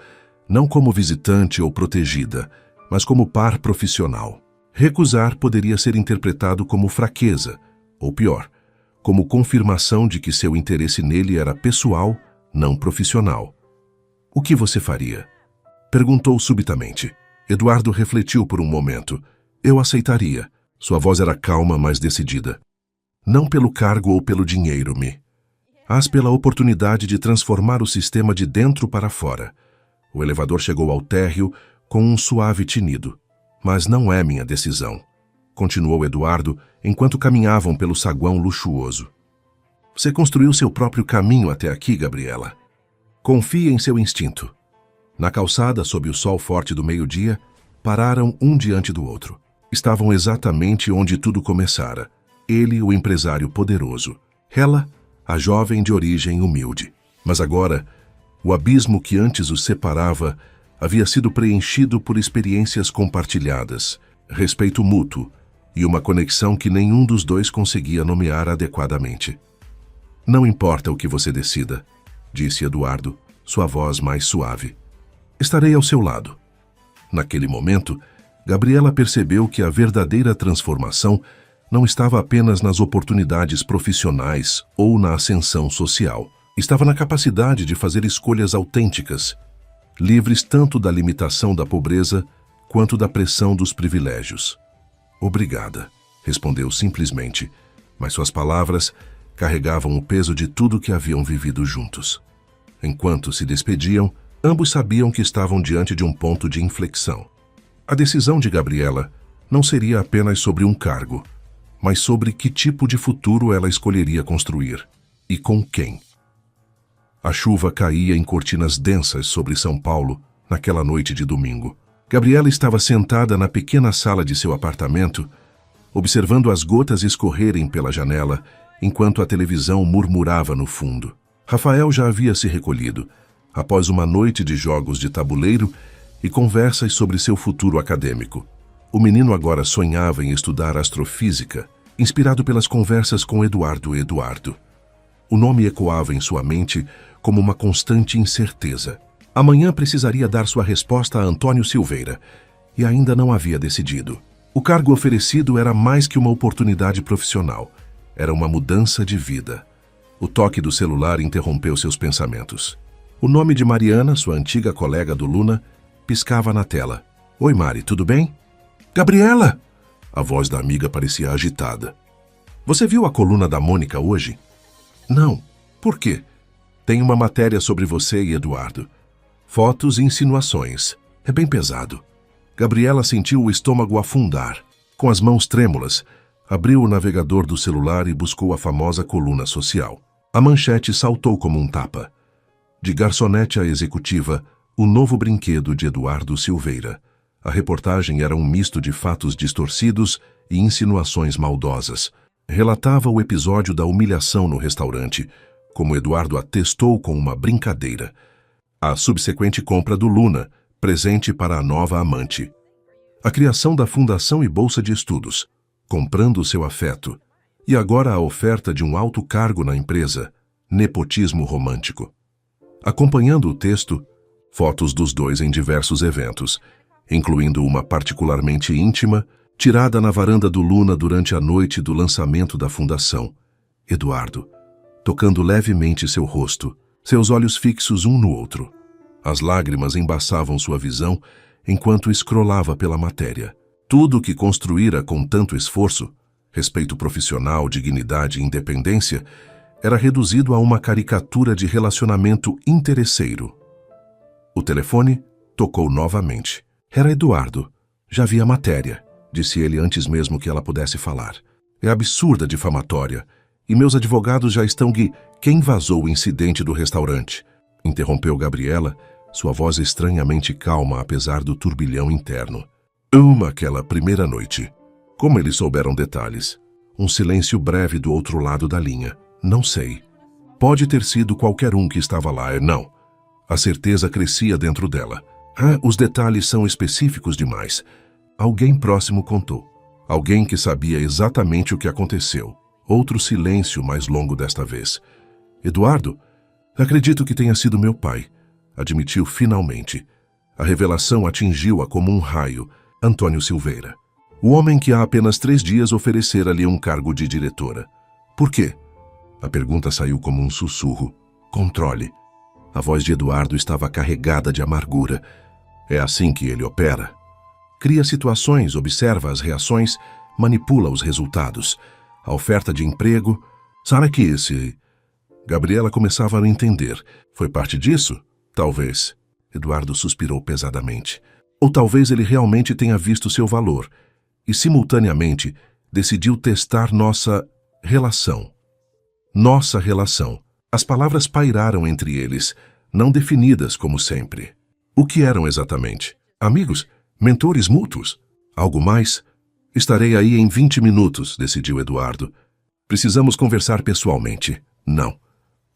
Speaker 1: não como visitante ou protegida, mas como par profissional. Recusar poderia ser interpretado como fraqueza, ou pior, como confirmação de que seu interesse nele era pessoal, não profissional. O que você faria? Perguntou subitamente. Eduardo refletiu por um momento. Eu aceitaria. Sua voz era calma, mas decidida. Não pelo cargo ou pelo dinheiro, mas pela oportunidade de transformar o sistema de dentro para fora. O elevador chegou ao térreo com um suave tinido. Mas não é minha decisão, continuou Eduardo enquanto caminhavam pelo saguão luxuoso. Você construiu seu próprio caminho até aqui, Gabriela. Confie em seu instinto. Na calçada, sob o sol forte do meio-dia, pararam um diante do outro. Estavam exatamente onde tudo começara. Ele, o empresário poderoso. Ela, a jovem de origem humilde. Mas agora, o abismo que antes os separava havia sido preenchido por experiências compartilhadas, respeito mútuo e uma conexão que nenhum dos dois conseguia nomear adequadamente. Não importa o que você decida, disse Eduardo, sua voz mais suave. Estarei ao seu lado. Naquele momento, Gabriela percebeu que a verdadeira transformação não estava apenas nas oportunidades profissionais ou na ascensão social. Estava na capacidade de fazer escolhas autênticas, livres tanto da limitação da pobreza quanto da pressão dos privilégios. Obrigada, respondeu simplesmente, mas suas palavras carregavam o peso de tudo que haviam vivido juntos. Enquanto se despediam, ambos sabiam que estavam diante de um ponto de inflexão. A decisão de Gabriela não seria apenas sobre um cargo, mas sobre que tipo de futuro ela escolheria construir e com quem. A chuva caía em cortinas densas sobre São Paulo naquela noite de domingo. Gabriela estava sentada na pequena sala de seu apartamento, observando as gotas escorrerem pela janela, enquanto a televisão murmurava no fundo. Rafael já havia se recolhido, após uma noite de jogos de tabuleiro e conversas sobre seu futuro acadêmico. O menino agora sonhava em estudar astrofísica, inspirado pelas conversas com Eduardo. O nome ecoava em sua mente como uma constante incerteza. Amanhã precisaria dar sua resposta a Antônio Silveira, e ainda não havia decidido. O cargo oferecido era mais que uma oportunidade profissional. Era uma mudança de vida. O toque do celular interrompeu seus pensamentos. O nome de Mariana, sua antiga colega do Luna, piscava na tela. Oi, Mari, tudo bem? Gabriela! A voz da amiga parecia agitada. Você viu a coluna da Mônica hoje? Não. Por quê? Tem uma matéria sobre você e Eduardo. Fotos e insinuações. É bem pesado. Gabriela sentiu o estômago afundar. Com as mãos trêmulas, abriu o navegador do celular e buscou a famosa coluna social. A manchete saltou como um tapa. De garçonete a executiva, o novo brinquedo de Eduardo Silveira. A reportagem era um misto de fatos distorcidos e insinuações maldosas. Relatava o episódio da humilhação no restaurante, como Eduardo atestou com uma brincadeira. A subsequente compra do Luna, presente para a nova amante. A criação da fundação e bolsa de estudos, comprando seu afeto. E agora a oferta de um alto cargo na empresa, nepotismo romântico. Acompanhando o texto, fotos dos dois em diversos eventos, incluindo uma particularmente íntima, tirada na varanda do Luna durante a noite do lançamento da fundação. Eduardo, tocando levemente seu rosto, seus olhos fixos um no outro. As lágrimas embaçavam sua visão enquanto escrolava pela matéria. Tudo o que construíra com tanto esforço, respeito profissional, dignidade e independência, era reduzido a uma caricatura de relacionamento interesseiro. O telefone tocou novamente. Era Eduardo. Já vi a matéria, disse ele antes mesmo que ela pudesse falar. É absurda, difamatória. E meus advogados já estão Quem vazou o incidente do restaurante? Interrompeu Gabriela, sua voz estranhamente calma apesar do turbilhão interno. Aquela primeira noite. Como eles souberam detalhes? Um silêncio breve do outro lado da linha. Não sei. Pode ter sido qualquer um que estava lá, não. A certeza crescia dentro dela. Os detalhes são específicos demais. Alguém próximo contou. Alguém que sabia exatamente o que aconteceu. Outro silêncio mais longo desta vez. Eduardo, acredito que tenha sido meu pai, admitiu finalmente. A revelação atingiu-a como um raio. Antônio Silveira. O homem que há apenas 3 dias oferecera-lhe um cargo de diretora. Por quê? A pergunta saiu como um sussurro. Controle. A voz de Eduardo estava carregada de amargura. É assim que ele opera. Cria situações, observa as reações, manipula os resultados. A oferta de emprego... Sabe que esse... Gabriela começava a não entender. Foi parte disso? Talvez. Eduardo suspirou pesadamente. Ou talvez ele realmente tenha visto seu valor e, simultaneamente, decidiu testar nossa relação. Nossa relação. As palavras pairaram entre eles, não definidas como sempre. O que eram exatamente? Amigos? Mentores mútuos? Algo mais? Estarei aí em 20 minutos, decidiu Eduardo. Precisamos conversar pessoalmente. Não.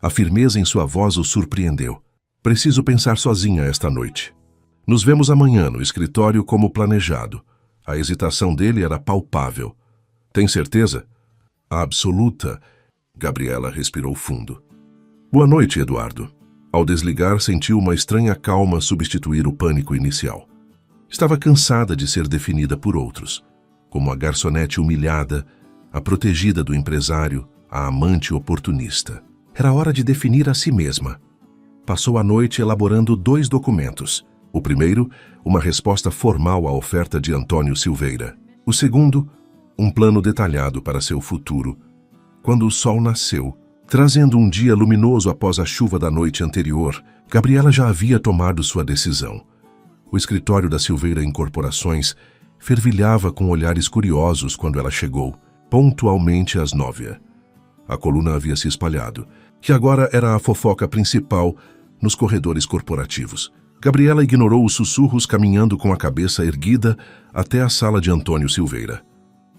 Speaker 1: A firmeza em sua voz o surpreendeu. Preciso pensar sozinha esta noite. Nos vemos amanhã no escritório como planejado. A hesitação dele era palpável. Tem certeza? Absoluta. Gabriela respirou fundo. Boa noite, Eduardo. Ao desligar, sentiu uma estranha calma substituir o pânico inicial. Estava cansada de ser definida por outros, como a garçonete humilhada, a protegida do empresário, a amante oportunista. Era hora de definir a si mesma. Passou a noite elaborando 2 documentos. O primeiro, uma resposta formal à oferta de Antônio Silveira. O segundo, um plano detalhado para seu futuro. Quando o sol nasceu, trazendo um dia luminoso após a chuva da noite anterior, Gabriela já havia tomado sua decisão. O escritório da Silveira Incorporações fervilhava com olhares curiosos quando ela chegou, pontualmente às 9. A coluna havia se espalhado, que agora era a fofoca principal nos corredores corporativos. Gabriela ignorou os sussurros caminhando com a cabeça erguida até a sala de Antônio Silveira.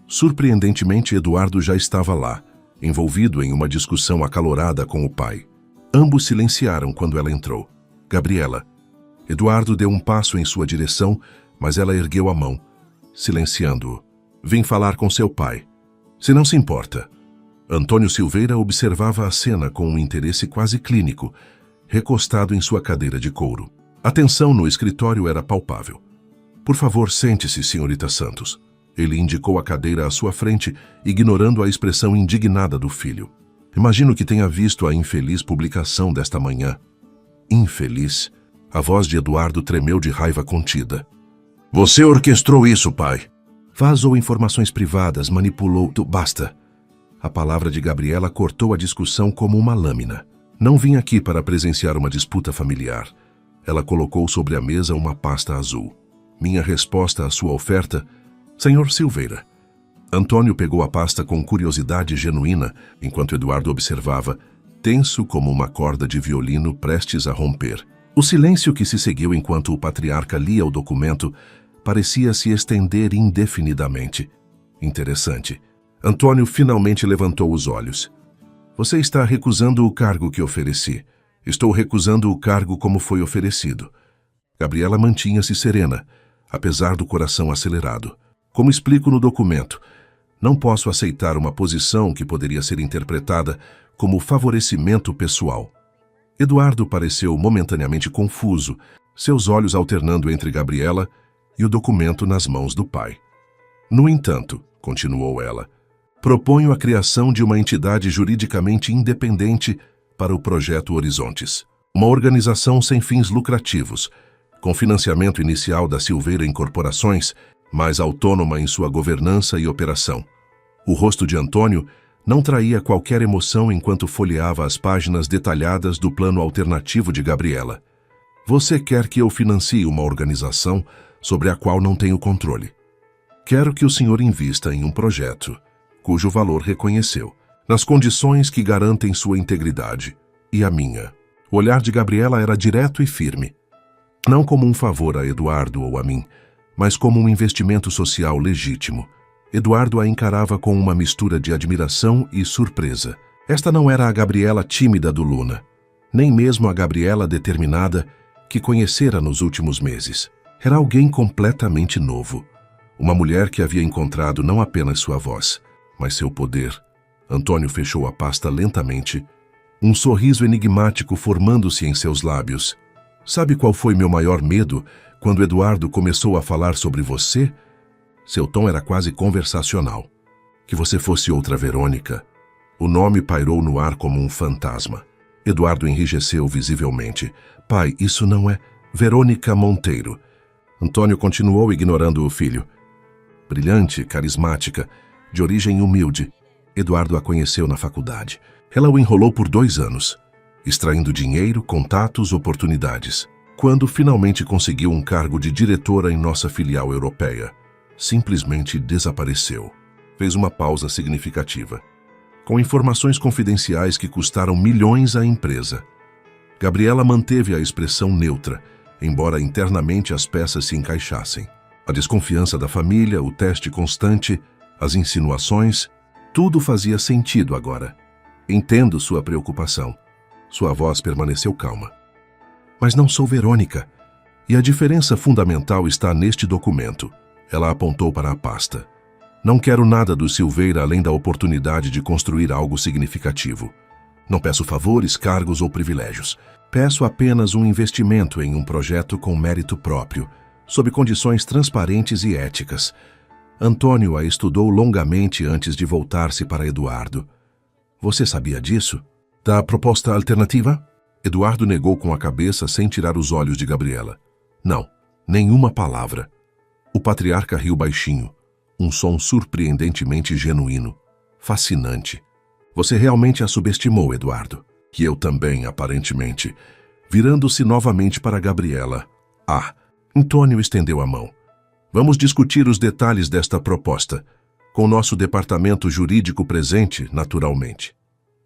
Speaker 1: Surpreendentemente, Eduardo já estava lá, envolvido em uma discussão acalorada com o pai. Ambos silenciaram quando ela entrou. Gabriela. Eduardo deu um passo em sua direção, mas ela ergueu a mão, silenciando-o. Vim falar com seu pai. Se não se importa. Antônio Silveira observava a cena com um interesse quase clínico, recostado em sua cadeira de couro. A tensão no escritório era palpável. Por favor, sente-se, senhorita Santos. Ele indicou a cadeira à sua frente, ignorando a expressão indignada do filho. Imagino que tenha visto a infeliz publicação desta manhã. Infeliz? A voz de Eduardo tremeu de raiva contida. Você orquestrou isso, pai. Vazou informações privadas, manipulou... Basta. A palavra de Gabriela cortou a discussão como uma lâmina. Não vim aqui para presenciar uma disputa familiar. Ela colocou sobre a mesa uma pasta azul. Minha resposta à sua oferta... Senhor Silveira. Antônio pegou a pasta com curiosidade genuína, enquanto Eduardo observava, tenso como uma corda de violino prestes a romper. O silêncio que se seguiu enquanto o patriarca lia o documento parecia se estender indefinidamente. Interessante. Antônio finalmente levantou os olhos. Você está recusando o cargo que ofereci. Estou recusando o cargo como foi oferecido. Gabriela mantinha-se serena, apesar do coração acelerado. Como explico no documento, não posso aceitar uma posição que poderia ser interpretada como favorecimento pessoal. Eduardo pareceu momentaneamente confuso, seus olhos alternando entre Gabriela e o documento nas mãos do pai. No entanto, continuou ela, proponho a criação de uma entidade juridicamente independente para o Projeto Horizontes. Uma organização sem fins lucrativos, com financiamento inicial da Silveira Incorporações, mas autônoma em sua governança e operação. O rosto de Antônio não traía qualquer emoção enquanto folheava as páginas detalhadas do plano alternativo de Gabriela. Você quer que eu financie uma organização sobre a qual não tenho controle. Quero que o senhor invista em um projeto, cujo valor reconheceu, nas condições que garantem sua integridade e a minha. O olhar de Gabriela era direto e firme. Não como um favor a Eduardo ou a mim, mas como um investimento social legítimo. Eduardo a encarava com uma mistura de admiração e surpresa. Esta não era a Gabriela tímida do Luna, nem mesmo a Gabriela determinada que conhecera nos últimos meses. Era alguém completamente novo. Uma mulher que havia encontrado não apenas sua voz, mas seu poder. Antônio fechou a pasta lentamente, um sorriso enigmático formando-se em seus lábios. Sabe qual foi meu maior medo quando Eduardo começou a falar sobre você? Seu tom era quase conversacional. Que você fosse outra Verônica. O nome pairou no ar como um fantasma. Eduardo enrijeceu visivelmente. Pai, isso não é Verônica Monteiro. Antônio continuou ignorando o filho. Brilhante, carismática, de origem humilde, Eduardo a conheceu na faculdade. Ela o enrolou por 2 anos, extraindo dinheiro, contatos, oportunidades. Quando finalmente conseguiu um cargo de diretora em nossa filial europeia, simplesmente desapareceu. Fez uma pausa significativa, com informações confidenciais que custaram milhões à empresa. Gabriela manteve a expressão neutra, embora internamente as peças se encaixassem. A desconfiança da família, o teste constante, as insinuações, tudo fazia sentido agora. Entendo sua preocupação. Sua voz permaneceu calma. Mas não sou Verônica. E a diferença fundamental está neste documento. Ela apontou para a pasta. Não quero nada do Silveira além da oportunidade de construir algo significativo. Não peço favores, cargos ou privilégios. Peço apenas um investimento em um projeto com mérito próprio, sob condições transparentes e éticas. Antônio a estudou longamente antes de voltar-se para Eduardo. Você sabia disso? Da proposta alternativa? Eduardo negou com a cabeça sem tirar os olhos de Gabriela. Não, nenhuma palavra. O patriarca riu baixinho, um som surpreendentemente genuíno, fascinante. Você realmente a subestimou, Eduardo. E eu também, aparentemente. Virando-se novamente para Gabriela. Antônio estendeu a mão. Vamos discutir os detalhes desta proposta, com nosso departamento jurídico presente, naturalmente.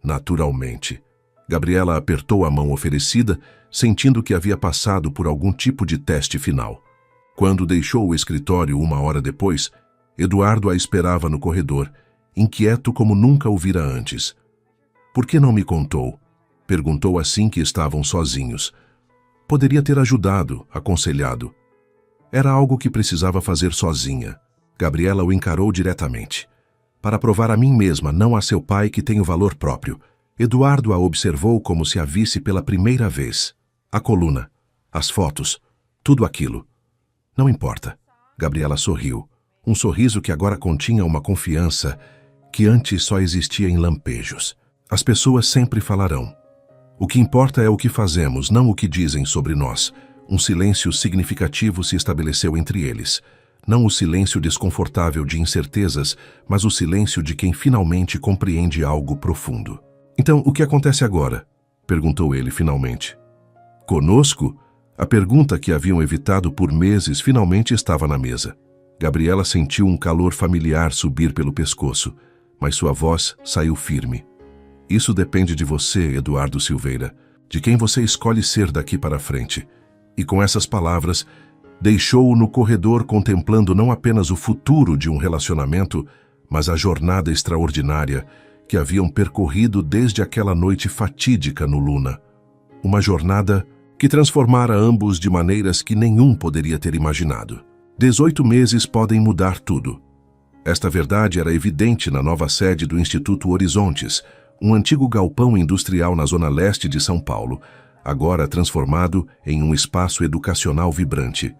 Speaker 1: Naturalmente. Gabriela apertou a mão oferecida, sentindo que havia passado por algum tipo de teste final. Quando deixou o escritório 1 hora depois, Eduardo a esperava no corredor, inquieto como nunca o vira antes. Por que não me contou? Perguntou assim que estavam sozinhos. Poderia ter ajudado, aconselhado. Era algo que precisava fazer sozinha. Gabriela o encarou diretamente. para provar a mim mesma, não a seu pai, que tenho valor próprio. Eduardo a observou como se a visse pela primeira vez. A coluna, as fotos, tudo aquilo. Não importa. Gabriela sorriu. Um sorriso que agora continha uma confiança que antes só existia em lampejos. As pessoas sempre falarão. O que importa é o que fazemos, não o que dizem sobre nós. Um silêncio significativo se estabeleceu entre eles. Não o silêncio desconfortável de incertezas, mas o silêncio de quem finalmente compreende algo profundo. Então, o que acontece agora? Perguntou ele finalmente. Conosco? A pergunta que haviam evitado por meses finalmente estava na mesa. Gabriela sentiu um calor familiar subir pelo pescoço, mas sua voz saiu firme. Isso depende de você, Eduardo Silveira, de quem você escolhe ser daqui para frente. E com essas palavras, deixou-o no corredor contemplando não apenas o futuro de um relacionamento, mas a jornada extraordinária que haviam percorrido desde aquela noite fatídica no Luna. Uma jornada que transformara ambos de maneiras que nenhum poderia ter imaginado. 18 meses podem mudar tudo. Esta verdade era evidente na nova sede do Instituto Horizontes, um antigo galpão industrial na zona leste de São Paulo, agora transformado em um espaço educacional vibrante.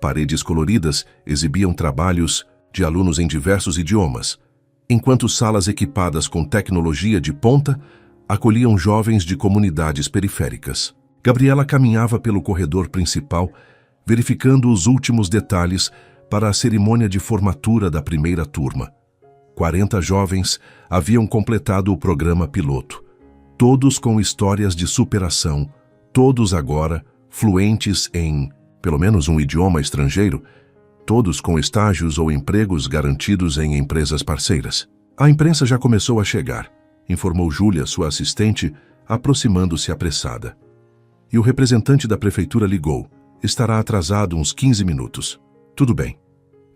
Speaker 1: Paredes coloridas exibiam trabalhos de alunos em diversos idiomas, enquanto salas equipadas com tecnologia de ponta acolhiam jovens de comunidades periféricas. Gabriela caminhava pelo corredor principal, verificando os últimos detalhes para a cerimônia de formatura da primeira turma. 40 jovens haviam completado o programa piloto, todos com histórias de superação, todos agora fluentes em, pelo menos, um idioma estrangeiro, todos com estágios ou empregos garantidos em empresas parceiras. A imprensa já começou a chegar, informou Júlia, sua assistente, aproximando-se apressada. E o representante da prefeitura ligou. Estará atrasado uns 15 minutos. Tudo bem.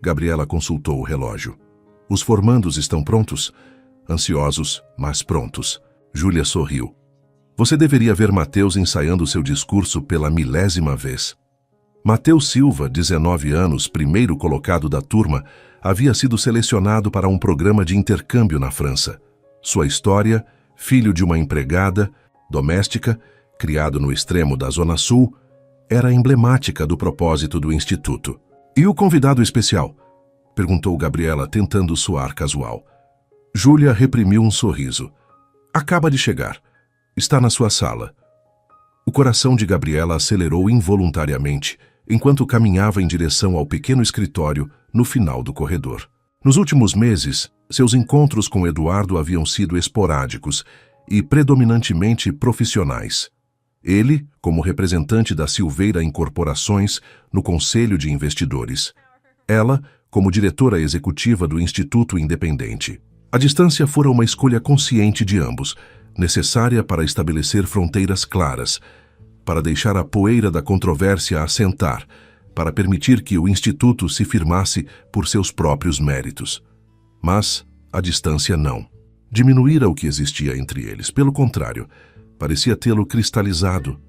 Speaker 1: Gabriela consultou o relógio. Os formandos estão prontos? Ansiosos, mas prontos. Júlia sorriu. Você deveria ver Matheus ensaiando seu discurso pela 1000ª vez. Matheus Silva, 19 anos, primeiro colocado da turma, havia sido selecionado para um programa de intercâmbio na França. Sua história, filho de uma empregada doméstica, criado no extremo da Zona Sul, era emblemática do propósito do Instituto. E o convidado especial? Perguntou Gabriela, tentando soar casual. Júlia reprimiu um sorriso. Acaba de chegar. Está na sua sala. O coração de Gabriela acelerou involuntariamente, enquanto caminhava em direção ao pequeno escritório no final do corredor. Nos últimos meses, seus encontros com Eduardo haviam sido esporádicos e predominantemente profissionais. Ele, como representante da Silveira Incorporações no Conselho de Investidores. Ela, como diretora executiva do Instituto Independente. A distância fora uma escolha consciente de ambos, necessária para estabelecer fronteiras claras, para deixar a poeira da controvérsia assentar, para permitir que o Instituto se firmasse por seus próprios méritos. Mas a distância não diminuíra o que existia entre eles. Pelo contrário, parecia tê-lo cristalizado,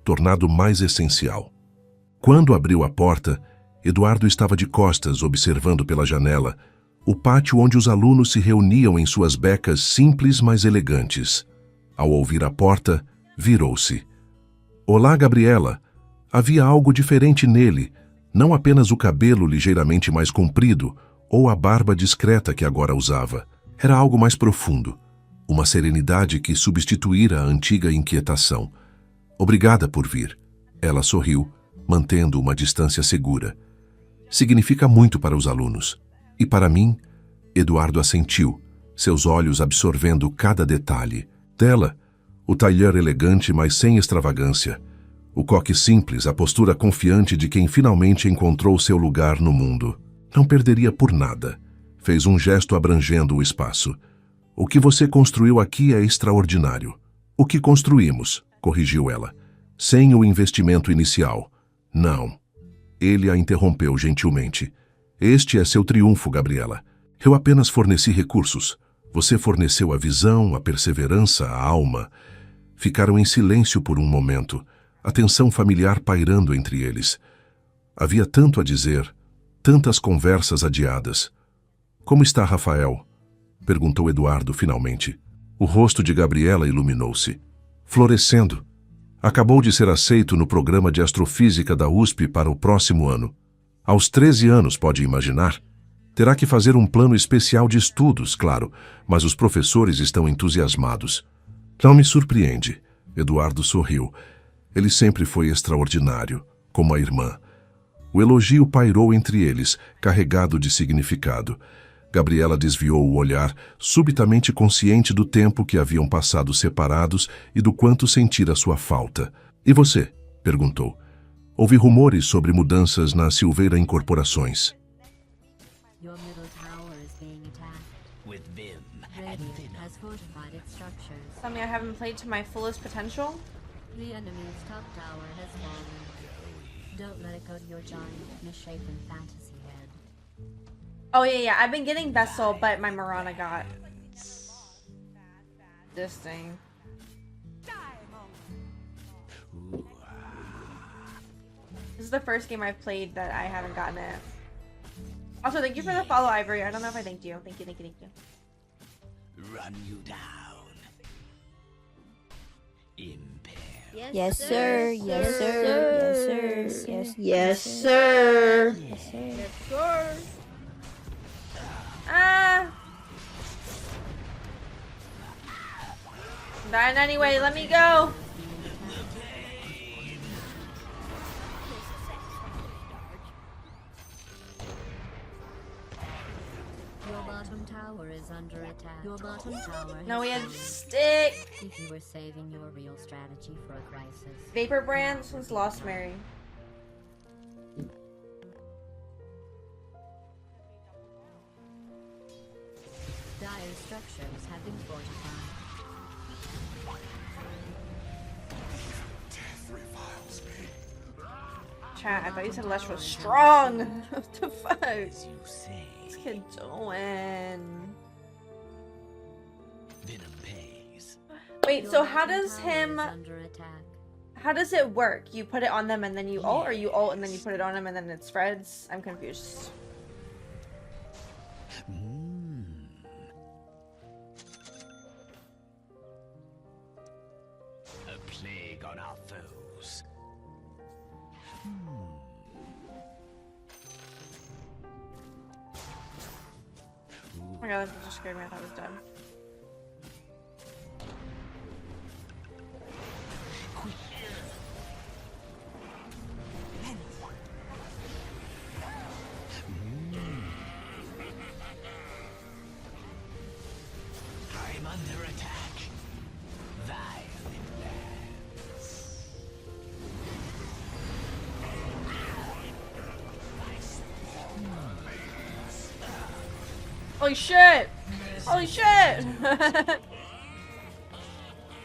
Speaker 1: tornado mais essencial. Quando abriu a porta, Eduardo estava de costas, observando pela janela o pátio onde os alunos se reuniam em suas becas simples, mas elegantes. Ao ouvir a porta, virou-se. Olá, Gabriela. Havia algo diferente nele, não apenas o cabelo ligeiramente mais comprido ou a barba discreta que agora usava. Era algo mais profundo, uma serenidade que substituíra a antiga inquietação. Obrigada por vir. Ela sorriu, mantendo uma distância segura. Significa muito para os alunos. E para mim, Eduardo assentiu, seus olhos absorvendo cada detalhe. Dela, o tailleur elegante, mas sem extravagância. O coque simples, a postura confiante de quem finalmente encontrou seu lugar no mundo. Não perderia por nada. Fez um gesto abrangendo o espaço. O que você construiu aqui é extraordinário. O que construímos, corrigiu ela. Sem o investimento inicial. Não. Ele a interrompeu gentilmente. Este é seu triunfo, Gabriela. Eu apenas forneci recursos. Você forneceu a visão, a perseverança, a alma. Ficaram em silêncio por um momento, a tensão familiar pairando entre eles. Havia tanto a dizer, tantas conversas adiadas. Como está Rafael? Perguntou Eduardo finalmente. O rosto de Gabriela iluminou-se. Florescendo. Acabou de ser aceito no programa de astrofísica da USP para o próximo ano. Aos 13 anos, pode imaginar? Terá que fazer um plano especial de estudos, claro, mas os professores estão entusiasmados. Não me surpreende. Eduardo sorriu. Ele sempre foi extraordinário, como a irmã. O elogio pairou entre eles, carregado de significado. Gabriela desviou o olhar, subitamente consciente do tempo que haviam passado separados e do quanto sentira sua falta. E você? Perguntou. Houve rumores sobre mudanças na Silveira Incorporações.
Speaker 2: Your middle tower is being attacked.
Speaker 3: With Vim and
Speaker 2: Radiant
Speaker 3: Venom.
Speaker 2: has fortified its structures.
Speaker 4: Something I haven't played to my fullest potential.
Speaker 2: The enemy's top tower has fallen. Don't let it go to your giant, misshapen fantasy head.
Speaker 4: Oh yeah, I've been getting Vessel, but my Mirana got this thing. This is the first game I've played that I haven't gotten it. Also, thank you for the follow, Ivory. I don't know if I thanked you. Thank you, thank you, thank you.
Speaker 3: Run you down. Impale.
Speaker 5: Yes, sir. Yes, sir. Yes, sir. Yes, sir.
Speaker 4: Ah! I'm dying anyway, let me go!
Speaker 2: Your bottom tower is under attack. Your bottom tower has
Speaker 4: No, we had
Speaker 2: fallen.
Speaker 4: stick!
Speaker 2: If you were saving your real strategy for a crisis.
Speaker 4: Vapor brand, this one's Lost Mary.
Speaker 2: Dire structures have been fortified.
Speaker 4: Chat, I thought you said Lesh was strong! What the fuck?
Speaker 3: As you say,
Speaker 4: This kid doing?
Speaker 3: Venom pays.
Speaker 4: Wait,
Speaker 2: Your
Speaker 4: so how
Speaker 2: bottom
Speaker 4: does
Speaker 2: tower
Speaker 4: him...
Speaker 2: is under attack.
Speaker 4: How does it work? You put it on them and then you ult, or you ult and then you put it on them and then it spreads? I'm confused.
Speaker 3: A plague on our foes.
Speaker 4: Oh my god, that just scared me. I thought it was dead.
Speaker 3: I'm under attack. Violent lands.
Speaker 4: Holy shit! Holy shit!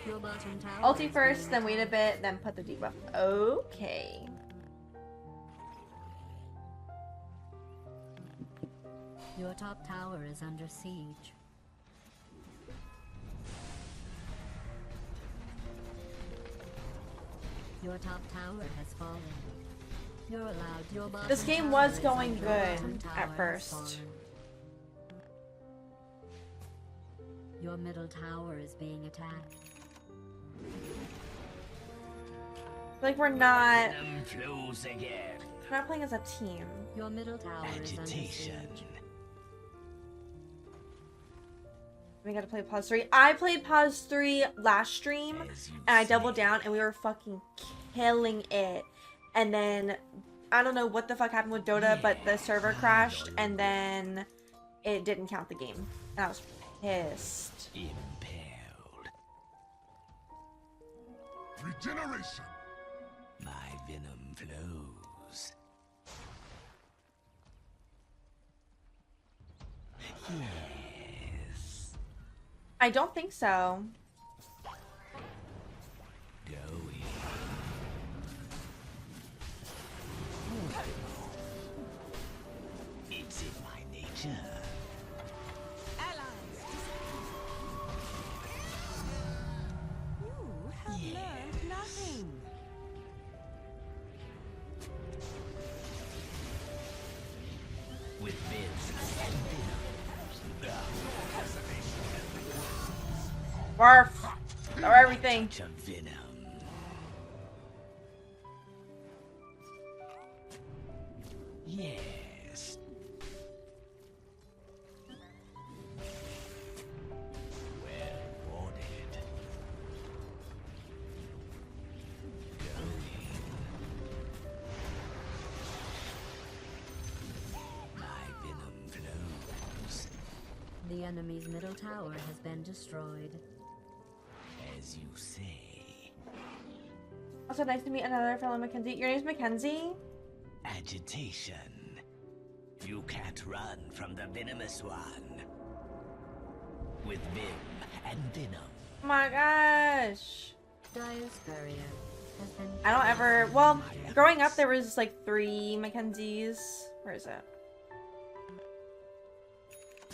Speaker 2: Your bottom tower
Speaker 4: Ulti
Speaker 2: is
Speaker 4: first,
Speaker 2: being
Speaker 4: then wait a bit, then put the debuff. Okay.
Speaker 2: Your top tower is under siege. Your top tower has fallen. You're allowed your bottom
Speaker 4: This game
Speaker 2: tower
Speaker 4: was
Speaker 2: is
Speaker 4: going
Speaker 2: under-
Speaker 4: good
Speaker 2: bottom tower
Speaker 4: at
Speaker 2: has
Speaker 4: first.
Speaker 2: fallen. Your middle tower is being attacked.
Speaker 4: Like we're not
Speaker 3: Venom flows again.
Speaker 4: playing as a team.
Speaker 2: Your middle tower is under
Speaker 3: Agitation.
Speaker 2: siege.
Speaker 4: We gotta play Pause 3. I played Pause 3 last stream
Speaker 3: As you
Speaker 4: and I
Speaker 3: say.
Speaker 4: doubled down and we were fucking killing it. And then I don't know what the fuck happened with Dota, but the server crashed and then it didn't count the game. And I was pissed.
Speaker 3: Impaled.
Speaker 6: Regeneration.
Speaker 3: My venom flows. Yes.
Speaker 4: I don't think so.
Speaker 3: Going. It's in my nature. With Vince and Venom.
Speaker 4: Barf. Or everything.
Speaker 3: Touch of venom. Yes. Well warded. Going. My venom flows.
Speaker 2: The enemy's middle tower has been destroyed.
Speaker 3: As you say.
Speaker 4: Also, nice to meet another fellow Mackenzie. Your name's Mackenzie?
Speaker 3: Agitation. You can't run from the venomous one. With vim and venom.
Speaker 4: Oh my gosh.
Speaker 2: Dire's barrier has been.
Speaker 4: I don't ever. Well, growing up, there was like 3 Mackenzies. Where is it?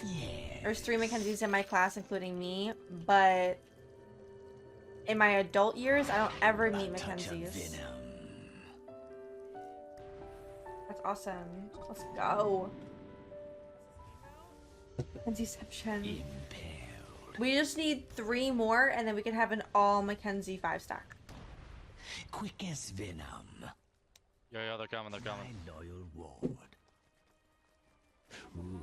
Speaker 3: Yeah.
Speaker 4: There's 3 Mackenzies in my class, including me. But in my adult years, I don't ever meet Mackenzies.
Speaker 3: Venom.
Speaker 4: That's awesome. Let's go. Mackenzieception.
Speaker 3: Impaled.
Speaker 4: We just need 3 more, and then we can have an all Mackenzie 5-stack.
Speaker 3: Quick as venom.
Speaker 6: Yeah, they're coming, they're
Speaker 3: My
Speaker 6: coming.
Speaker 3: loyal ward. Ooh,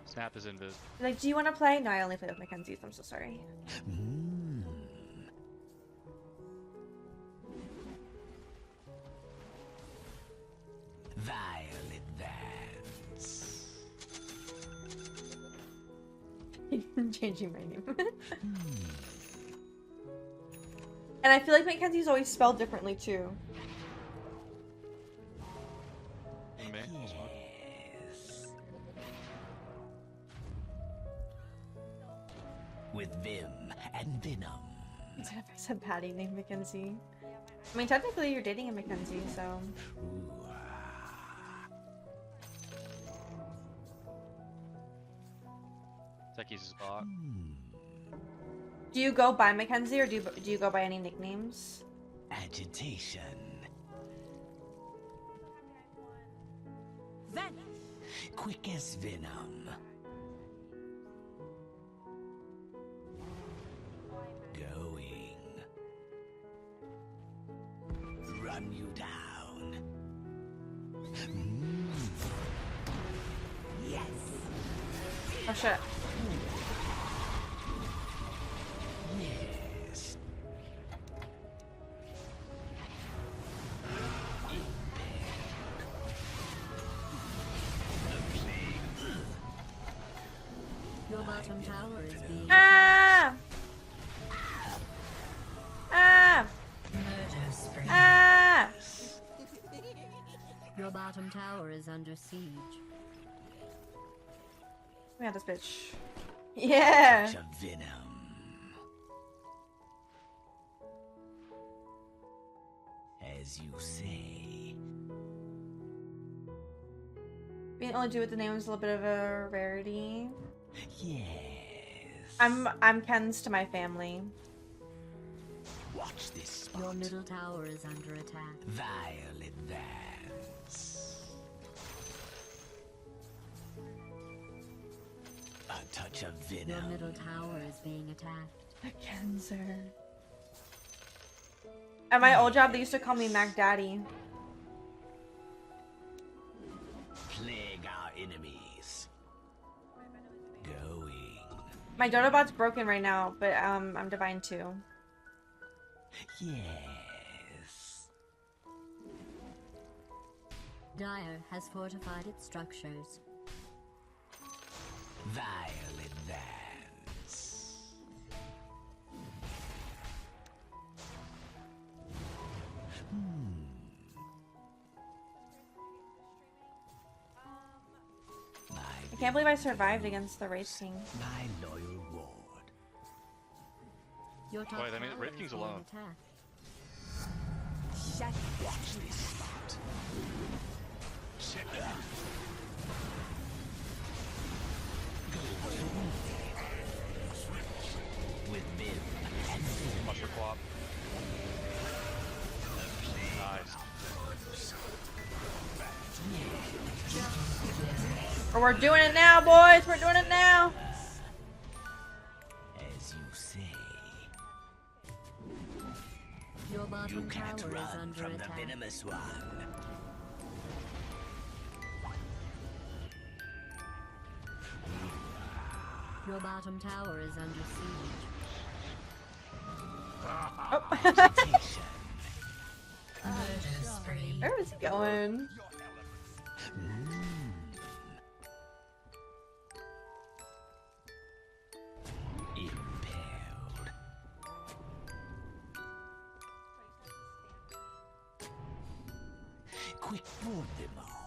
Speaker 6: Snap is invis.
Speaker 4: Like, do you want to play? No, I only play with Mackenzies. I'm so sorry.
Speaker 3: Mmm. Violet Vance.
Speaker 4: Changing my name. And I feel like Mackenzie's always spelled differently too.
Speaker 6: Me.
Speaker 3: Yes. With vim and venom.
Speaker 4: Instead if I said Patty named Mackenzie. I mean, technically you're dating a Mackenzie, so.
Speaker 3: Ooh,
Speaker 6: Techie's spot.
Speaker 4: Do you go by Mackenzie or do you go by any nicknames?
Speaker 3: agitation. Quick as venom. Going. Run you down. Yes.
Speaker 4: Oh shit.
Speaker 3: Yes.
Speaker 2: Your bottom tower is being
Speaker 4: Ah! Ah! Ah!
Speaker 2: Your bottom tower is under siege.
Speaker 4: We got this bitch. Yeah!
Speaker 3: Touch of venom. As you say.
Speaker 4: We can only do with the name is a little bit of a rarity.
Speaker 3: Yes.
Speaker 4: I'm Ken's to my family.
Speaker 3: Watch this spot.
Speaker 2: Your middle tower is under attack.
Speaker 3: Violet Vance. A touch of
Speaker 2: Your
Speaker 3: venom.
Speaker 2: middle tower is being attacked.
Speaker 4: Mackenzie. At my old job, they used to call me Mac Daddy.
Speaker 3: Plague our enemies. Going.
Speaker 4: My Dotobot's broken right now, but I'm Divine too.
Speaker 3: Yes.
Speaker 2: Dire has fortified its structures.
Speaker 3: Violet Vance.
Speaker 4: I can't believe I survived against the Wraith King.
Speaker 3: My loyal ward.
Speaker 2: Your top
Speaker 6: Wait, I mean,
Speaker 2: tower
Speaker 6: Wraith
Speaker 2: is
Speaker 6: King's
Speaker 2: being
Speaker 6: alone.
Speaker 2: attacked.
Speaker 3: Watch this spot. With Viv and Viv.
Speaker 6: Watch your flop. Nice.
Speaker 4: Or we're doing it now, boys! We're doing it now!
Speaker 3: You
Speaker 2: bottom
Speaker 3: can't
Speaker 2: tower is
Speaker 3: run
Speaker 2: under
Speaker 3: from the
Speaker 2: attack.
Speaker 3: venomous one.
Speaker 2: Your bottom tower is under siege.
Speaker 3: Agitation.
Speaker 4: Where is he going?
Speaker 3: Impaled. Quick, move them all.